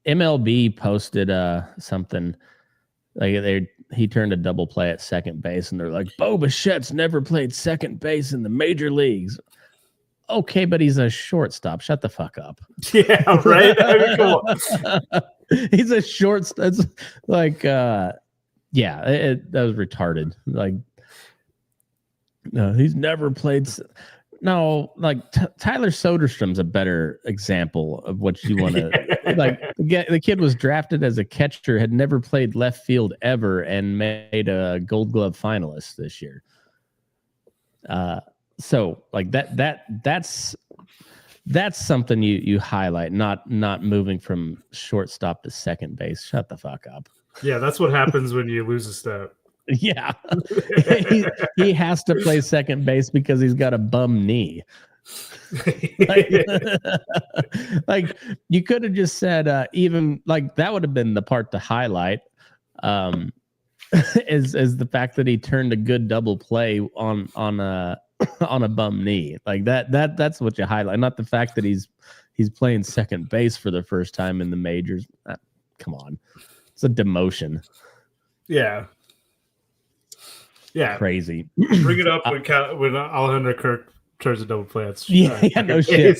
[SPEAKER 2] MLB posted something like he turned a double play at second base, and they're like, Bo Bichette's never played second base in the major leagues. Okay, but he's a shortstop. Shut the fuck up.
[SPEAKER 3] Yeah, right. I mean, come on.
[SPEAKER 2] He's a shortstop. It's like, that was retarded. Like, no, he's never played. No, like Tyler Soderstrom's a better example of what you want to like. The kid was drafted as a catcher, had never played left field ever, and made a Gold Glove finalist this year. So like that's something you highlight, not moving from shortstop to second base. Shut the fuck up.
[SPEAKER 3] Yeah, that's what happens when you lose a step.
[SPEAKER 2] Yeah. he has to play second base because he's got a bum knee. Like you could have just said even like that would have been the part to highlight is the fact that he turned a good double play on a bum knee. Like that's what you highlight, not the fact that he's playing second base for the first time in the majors. Come on. It's a demotion.
[SPEAKER 3] Yeah. Yeah,
[SPEAKER 2] crazy.
[SPEAKER 3] Bring it up when Alejandro Kirk turns a double play. That's
[SPEAKER 2] no shit.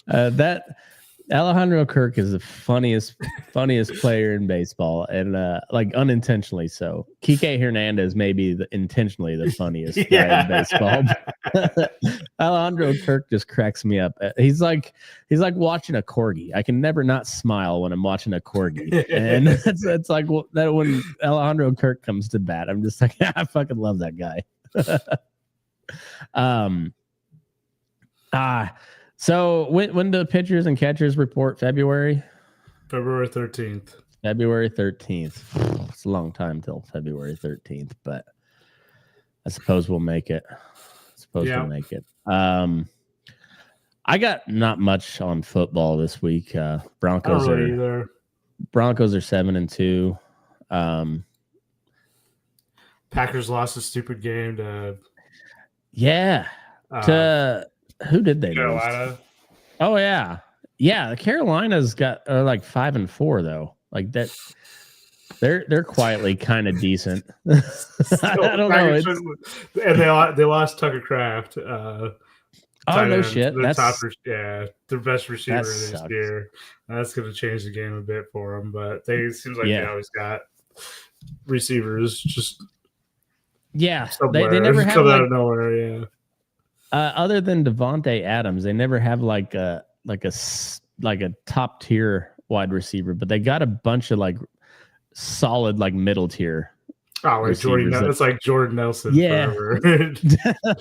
[SPEAKER 2] That Alejandro Kirk is the funniest player in baseball, and like unintentionally so. Kike Hernandez may be intentionally the funniest guy in baseball. Alejandro Kirk just cracks me up. He's like watching a corgi. I can never not smile when I'm watching a corgi, and it's like that when Alejandro Kirk comes to bat. I'm just like, I fucking love that guy. So when do pitchers and catchers report? February
[SPEAKER 3] 13th.
[SPEAKER 2] February 13th. It's a long time till February 13th, but I suppose we'll make it. We'll make it. I got not much on football this week. Broncos are 7-2.
[SPEAKER 3] Packers lost a stupid game to
[SPEAKER 2] who did they
[SPEAKER 3] Carolina
[SPEAKER 2] lose? Oh yeah. The Carolinas are like 5-4 though. Like that they're quietly kind of decent. I don't know.
[SPEAKER 3] And they lost Tucker Kraft.
[SPEAKER 2] Oh no shit.
[SPEAKER 3] Their best receiver this year. That's going to change the game a bit for them, but it seems like they always got receivers just
[SPEAKER 2] they never have
[SPEAKER 3] come out of nowhere.
[SPEAKER 2] Other than Devontae Adams, they never have like a top tier wide receiver, but they got a bunch of like solid like middle tier.
[SPEAKER 3] Oh, like Jordan, it's like Jordan Nelson.
[SPEAKER 2] Yeah,
[SPEAKER 3] forever.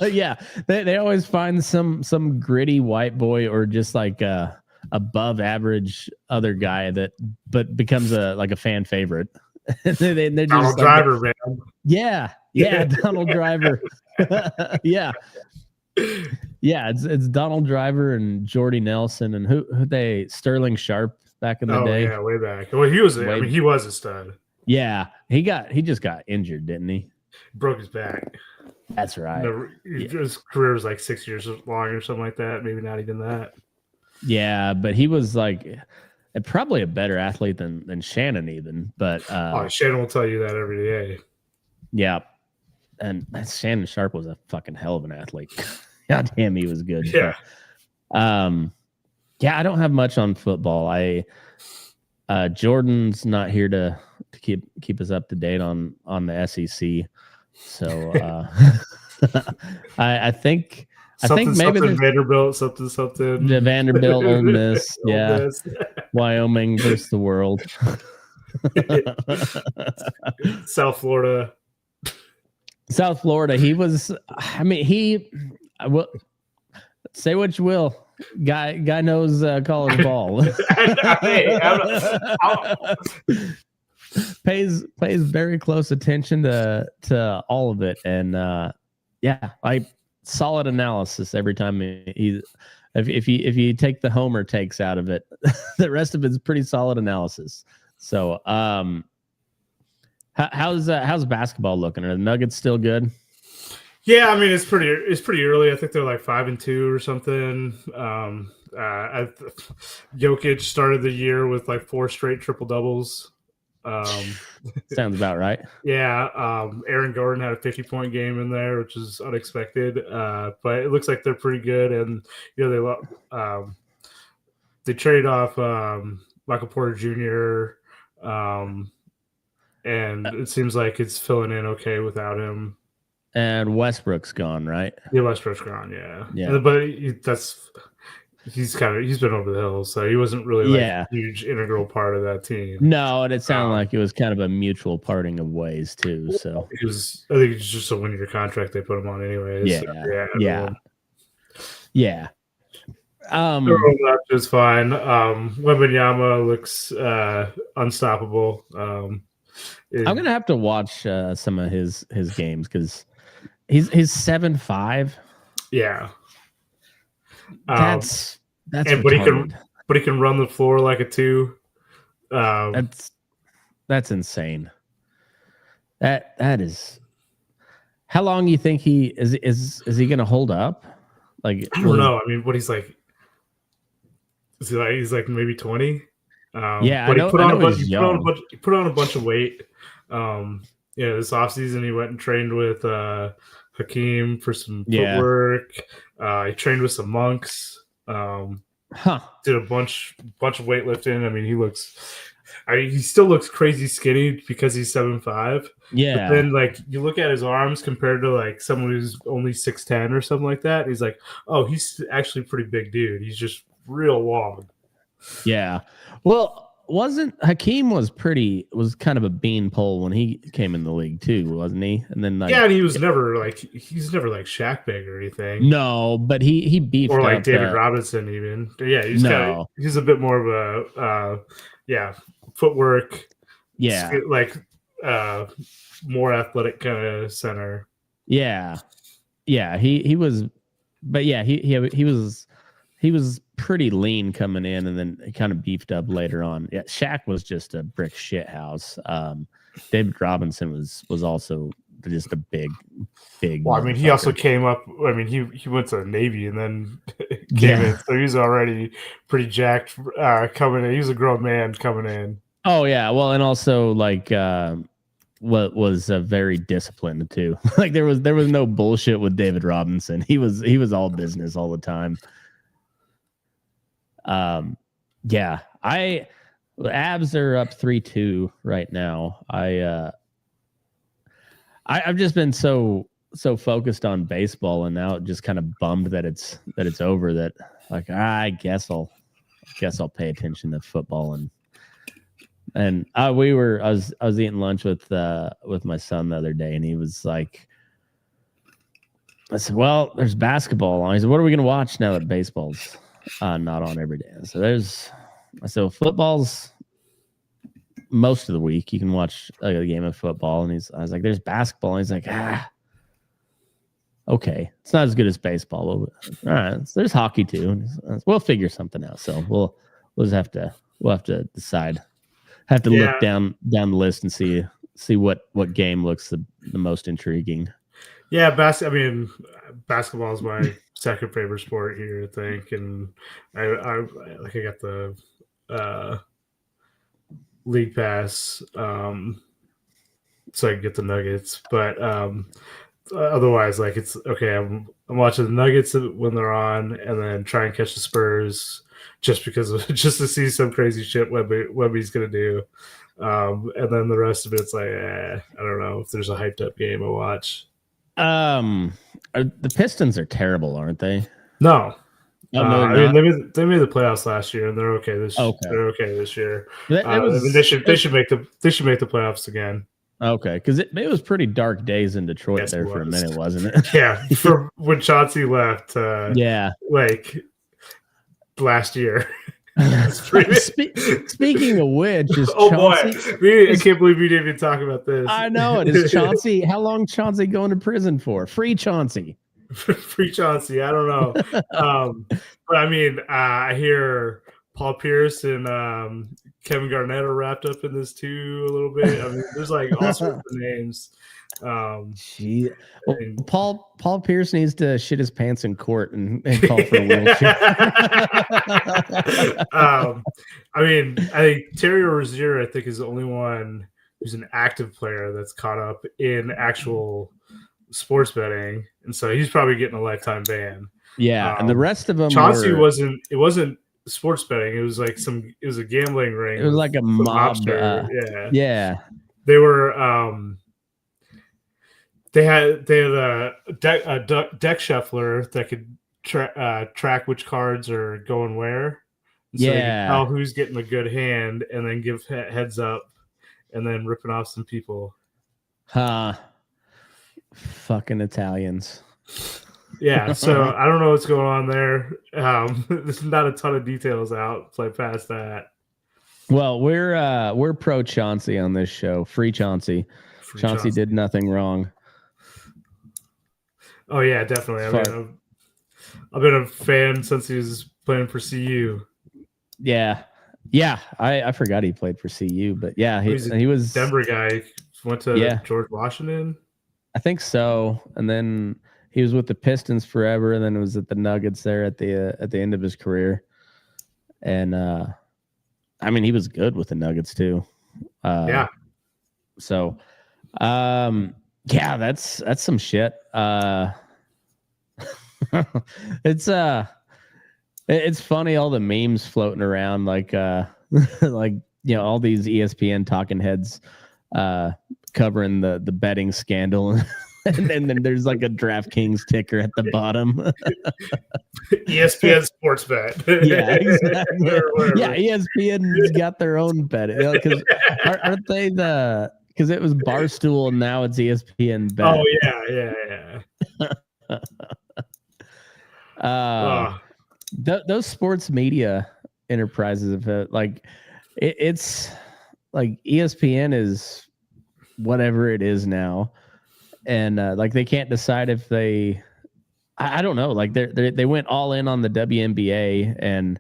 [SPEAKER 2] yeah. They always find some gritty white boy or just like above average other guy but becomes a fan favorite. they're just
[SPEAKER 3] Donald Driver, man.
[SPEAKER 2] Yeah, Donald Driver. Yeah, it's Donald Driver and Jordy Nelson and who they Sterling Sharp back in the day.
[SPEAKER 3] Yeah, way back. Well, he was a stud.
[SPEAKER 2] Yeah, he just got injured, didn't he?
[SPEAKER 3] Broke his back.
[SPEAKER 2] That's right.
[SPEAKER 3] His career was like 6 years long or something like that. Maybe not even that.
[SPEAKER 2] Yeah, but he was like probably a better athlete than Shannon even. But
[SPEAKER 3] Shannon will tell you that every day.
[SPEAKER 2] Yeah. And Shannon Sharp was a fucking hell of an athlete. God damn, he was good.
[SPEAKER 3] Yeah.
[SPEAKER 2] But, I don't have much on football. Jordan's not here to keep us up to date on the SEC. So I think I think maybe
[SPEAKER 3] something Vanderbilt, something.
[SPEAKER 2] the Vanderbilt, Ole Miss,
[SPEAKER 3] Ole
[SPEAKER 2] yeah,
[SPEAKER 3] Miss.
[SPEAKER 2] Wyoming versus the world.
[SPEAKER 3] South Florida.
[SPEAKER 2] South Florida. He was. I mean, I will say what you will. Guy knows college ball. Pays very close attention to all of it, and like solid analysis every time if you take the homer takes out of it, the rest of it's pretty solid analysis. So how's basketball looking? Are the Nuggets still good?
[SPEAKER 3] Yeah, I mean it's pretty early. I think they're like 5-2 or something. Jokic started the year with like 4 straight triple doubles.
[SPEAKER 2] Sounds about right.
[SPEAKER 3] Yeah, Aaron Gordon had a 50-point game in there, which is unexpected. But it looks like they're pretty good, and they traded off Michael Porter Jr. And it seems like it's filling in okay without him.
[SPEAKER 2] And Westbrook's gone, right?
[SPEAKER 3] Yeah, Westbrook's gone. Yeah. But he's been over the hill, so he wasn't really a huge integral part of that team.
[SPEAKER 2] No, and it sounded like it was kind of a mutual parting of ways too. So
[SPEAKER 3] I think it's just a 1-year contract they put him on anyways.
[SPEAKER 2] Yeah.
[SPEAKER 3] Is fine. Wembanyama looks unstoppable. I'm
[SPEAKER 2] gonna have to watch some of his games because he's 7'5".
[SPEAKER 3] Yeah.
[SPEAKER 2] That's
[SPEAKER 3] but he can run the floor like a 2.
[SPEAKER 2] That's insane. That is. How long do you think he is he going to hold up? Like
[SPEAKER 3] I don't know. I mean, what he's like maybe 20. But he put on a bunch of weight. This offseason he went and trained with Hakeem for some footwork. He trained with some monks. Did a bunch of weightlifting. I mean, he still looks crazy skinny because he's 7'5".
[SPEAKER 2] Yeah.
[SPEAKER 3] But then like you look at his arms compared to like someone who's only 6'10" or something like that. He's like, oh, he's actually a pretty big dude. He's just real long.
[SPEAKER 2] Yeah. Well, Hakeem was kind of a beanpole when he came in the league too, wasn't he? And then
[SPEAKER 3] and he was never like Shaq big or anything.
[SPEAKER 2] No, but he beefed
[SPEAKER 3] or like
[SPEAKER 2] up,
[SPEAKER 3] David Robinson even. Yeah, he's a bit more of a footwork.
[SPEAKER 2] Yeah,
[SPEAKER 3] like more athletic kind of center.
[SPEAKER 2] Yeah, he was, but yeah, he was pretty lean coming in, and then he kind of beefed up later on. Yeah, Shaq was just a brick shit house. David Robinson was also just a big.
[SPEAKER 3] Well, I mean, he also came up. I mean, he went to the Navy and then came in, so he's already pretty jacked coming in. He was a grown man coming in.
[SPEAKER 2] Oh yeah, well, and also like what was very disciplined too. Like there was no bullshit with David Robinson. He was all business all the time. Yeah, Avs are up 3-2 right now. I've just been so focused on baseball, and now it just kind of bummed that it's over. That like I guess I'll pay attention to football and I was eating lunch with my son the other day, and he was like, I said, well, there's basketball on. He said, what are we gonna watch now that baseball's not on every day? So football's most of the week. You can watch a game of football, and I was like, there's basketball, and he's like, okay, it's not as good as baseball. All right, so there's hockey too. We'll figure something out. So we'll just have to decide. Have to look down the list and see what game looks the most intriguing.
[SPEAKER 3] Yeah, basketball is my second favorite sport here, I think, and I got the league pass, so I can get the Nuggets. But otherwise, like it's okay. I'm watching the Nuggets when they're on, and then try and catch the Spurs just to see some crazy shit Webby's gonna do. And then the rest of it's like, I don't know if there's a hyped up game I watch.
[SPEAKER 2] The Pistons are terrible, aren't they?
[SPEAKER 3] No.
[SPEAKER 2] No, no,
[SPEAKER 3] I
[SPEAKER 2] they're
[SPEAKER 3] mean,
[SPEAKER 2] not.
[SPEAKER 3] they made the playoffs last year, and they're okay this year.
[SPEAKER 2] It
[SPEAKER 3] I mean,
[SPEAKER 2] was
[SPEAKER 3] they should make the playoffs again.
[SPEAKER 2] okay because it was pretty dark days in Detroit
[SPEAKER 3] Yes,
[SPEAKER 2] there
[SPEAKER 3] it
[SPEAKER 2] for a
[SPEAKER 3] was.
[SPEAKER 2] minute, wasn't it?
[SPEAKER 3] Yeah, from when Chauncey left.
[SPEAKER 2] Yeah.
[SPEAKER 3] Like last year.
[SPEAKER 2] Speaking of which, is
[SPEAKER 3] oh
[SPEAKER 2] Chauncey?
[SPEAKER 3] Boy, I can't believe we didn't even talk about this.
[SPEAKER 2] I know it is Chauncey. How long Chauncey going to prison for? Free Chauncey.
[SPEAKER 3] Free Chauncey. I don't know. But I mean, I hear Paul Pierce and Kevin Garnett are wrapped up in this too a little bit. I mean, there's like all sorts of names.
[SPEAKER 2] Gee. Well, Paul Pierce needs to shit his pants in court and call for a wheelchair.
[SPEAKER 3] I mean, I think Terry Rozier, I think, is the only one who's an active player that's caught up in actual sports betting, and so he's probably getting a lifetime ban.
[SPEAKER 2] Yeah, and the rest of them,
[SPEAKER 3] Chauncey wasn't. It wasn't sports betting. It was like it was a gambling ring.
[SPEAKER 2] It was like a mob.
[SPEAKER 3] Yeah. They were. They had a deck shuffler that could track which cards are going where. So they could tell who's getting a good hand, and then give heads up, and then ripping off some people.
[SPEAKER 2] Fucking Italians.
[SPEAKER 3] Yeah, so I don't know what's going on there. There's not a ton of details out. Play past that.
[SPEAKER 2] Well, we're pro Chauncey on this show. Free Chauncey. Chauncey did nothing wrong.
[SPEAKER 3] Oh yeah, definitely. I mean, I've been a fan since he was playing for CU.
[SPEAKER 2] Yeah. I forgot he played for CU, but yeah, he was
[SPEAKER 3] Denver guy. Went to George Washington.
[SPEAKER 2] I think so, and then he was with the Pistons forever, and then was at the Nuggets there at the end of his career. And I mean, he was good with the Nuggets too.
[SPEAKER 3] Yeah.
[SPEAKER 2] So, that's some shit. It's funny, all the memes floating around, like like all these ESPN talking heads covering the betting scandal. And then there's like a DraftKings ticker at the bottom.
[SPEAKER 3] ESPN Sports Bet.
[SPEAKER 2] Yeah, exactly. Yeah, ESPN's got their own bet. Because aren't they because it was Barstool and now it's ESPN Bet.
[SPEAKER 3] Oh yeah.
[SPEAKER 2] Those sports media enterprises have it's like ESPN is whatever it is now. And like they can't decide if I don't know, like they went all in on the WNBA, and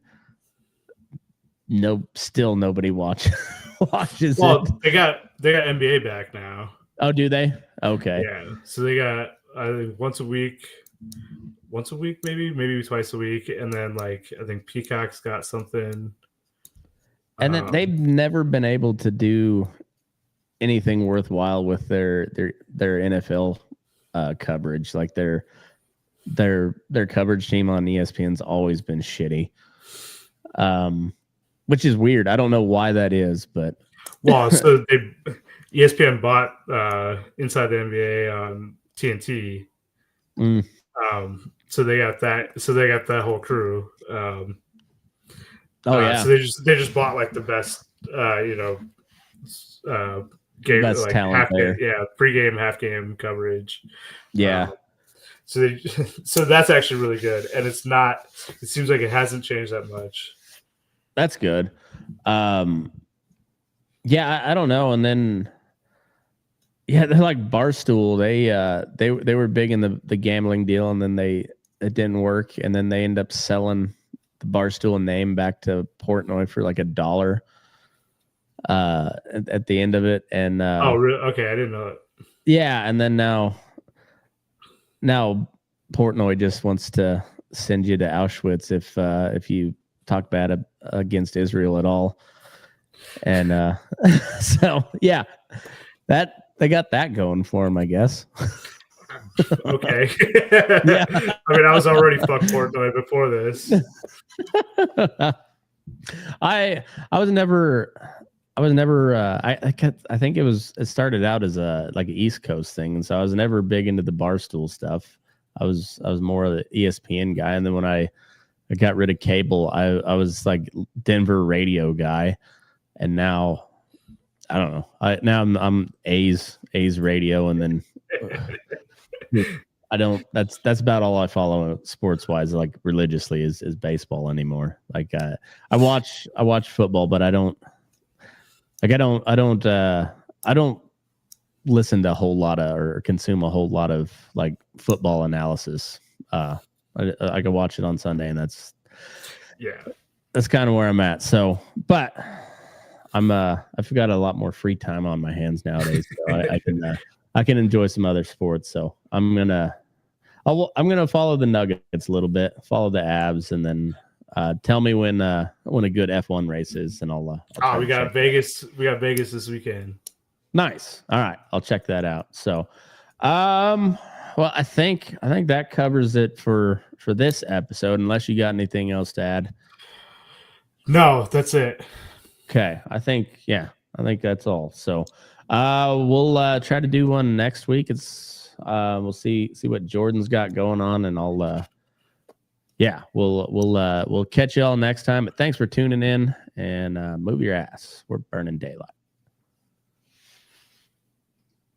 [SPEAKER 2] still nobody watches
[SPEAKER 3] well,
[SPEAKER 2] it.
[SPEAKER 3] they got NBA back now.
[SPEAKER 2] Oh, do they? Okay.
[SPEAKER 3] Yeah. So they got once a week, maybe twice a week, and then like I think Peacock's got something.
[SPEAKER 2] And then they've never been able to do anything worthwhile with their NFL coverage. Like their coverage team on ESPN's always been shitty, which is weird. I don't know why that is, but
[SPEAKER 3] so ESPN bought Inside the NBA on TNT. So they got that. So they got that whole crew. So they just bought like the best, game,
[SPEAKER 2] best
[SPEAKER 3] like
[SPEAKER 2] talent there.
[SPEAKER 3] Pregame, half game coverage.
[SPEAKER 2] Yeah.
[SPEAKER 3] So that's actually really good, and it seems like it hasn't changed that much.
[SPEAKER 2] That's good. I don't know. And then they're like Barstool. They were big in the gambling deal, and then it didn't work, and then they end up selling the Barstool name back to Portnoy for like $1 at the end of it. And
[SPEAKER 3] oh really? Okay, I didn't know that.
[SPEAKER 2] Yeah, and then now Portnoy just wants to send you to Auschwitz if you talk bad against Israel at all. And so yeah, that they got that going for him, I guess.
[SPEAKER 3] Okay. Yeah. I mean, I was already fucked Portnoy before this.
[SPEAKER 2] I was never I was never. I think it started out as like an East Coast thing, and so I was never big into the Barstool stuff. I was more of the ESPN guy, and then when I got rid of cable, I was like Denver radio guy, and now I don't know. Now I'm A's radio, and then I don't. That's about all I follow sports wise, like religiously, is baseball anymore. Like I watch football, but I don't listen to a whole lot of or consume a whole lot of like football analysis. I can watch it on Sunday, and that's kind of where I'm at. So, but I've got a lot more free time on my hands nowadays, so I can enjoy some other sports. So I'm gonna follow the Nuggets a little bit, follow the Abs, and then tell me when a good F1 race is, and I'll
[SPEAKER 3] we got Vegas. We got Vegas this weekend.
[SPEAKER 2] Nice. All right, I'll check that out. So, well, I think that covers it for this episode. Unless you got anything else to add.
[SPEAKER 3] No, that's it.
[SPEAKER 2] Okay, I think that's all. So, we'll try to do one next week. It's we'll see what Jordan's got going on, and I'll we'll catch you all next time. But thanks for tuning in, and move your ass. We're burning daylight.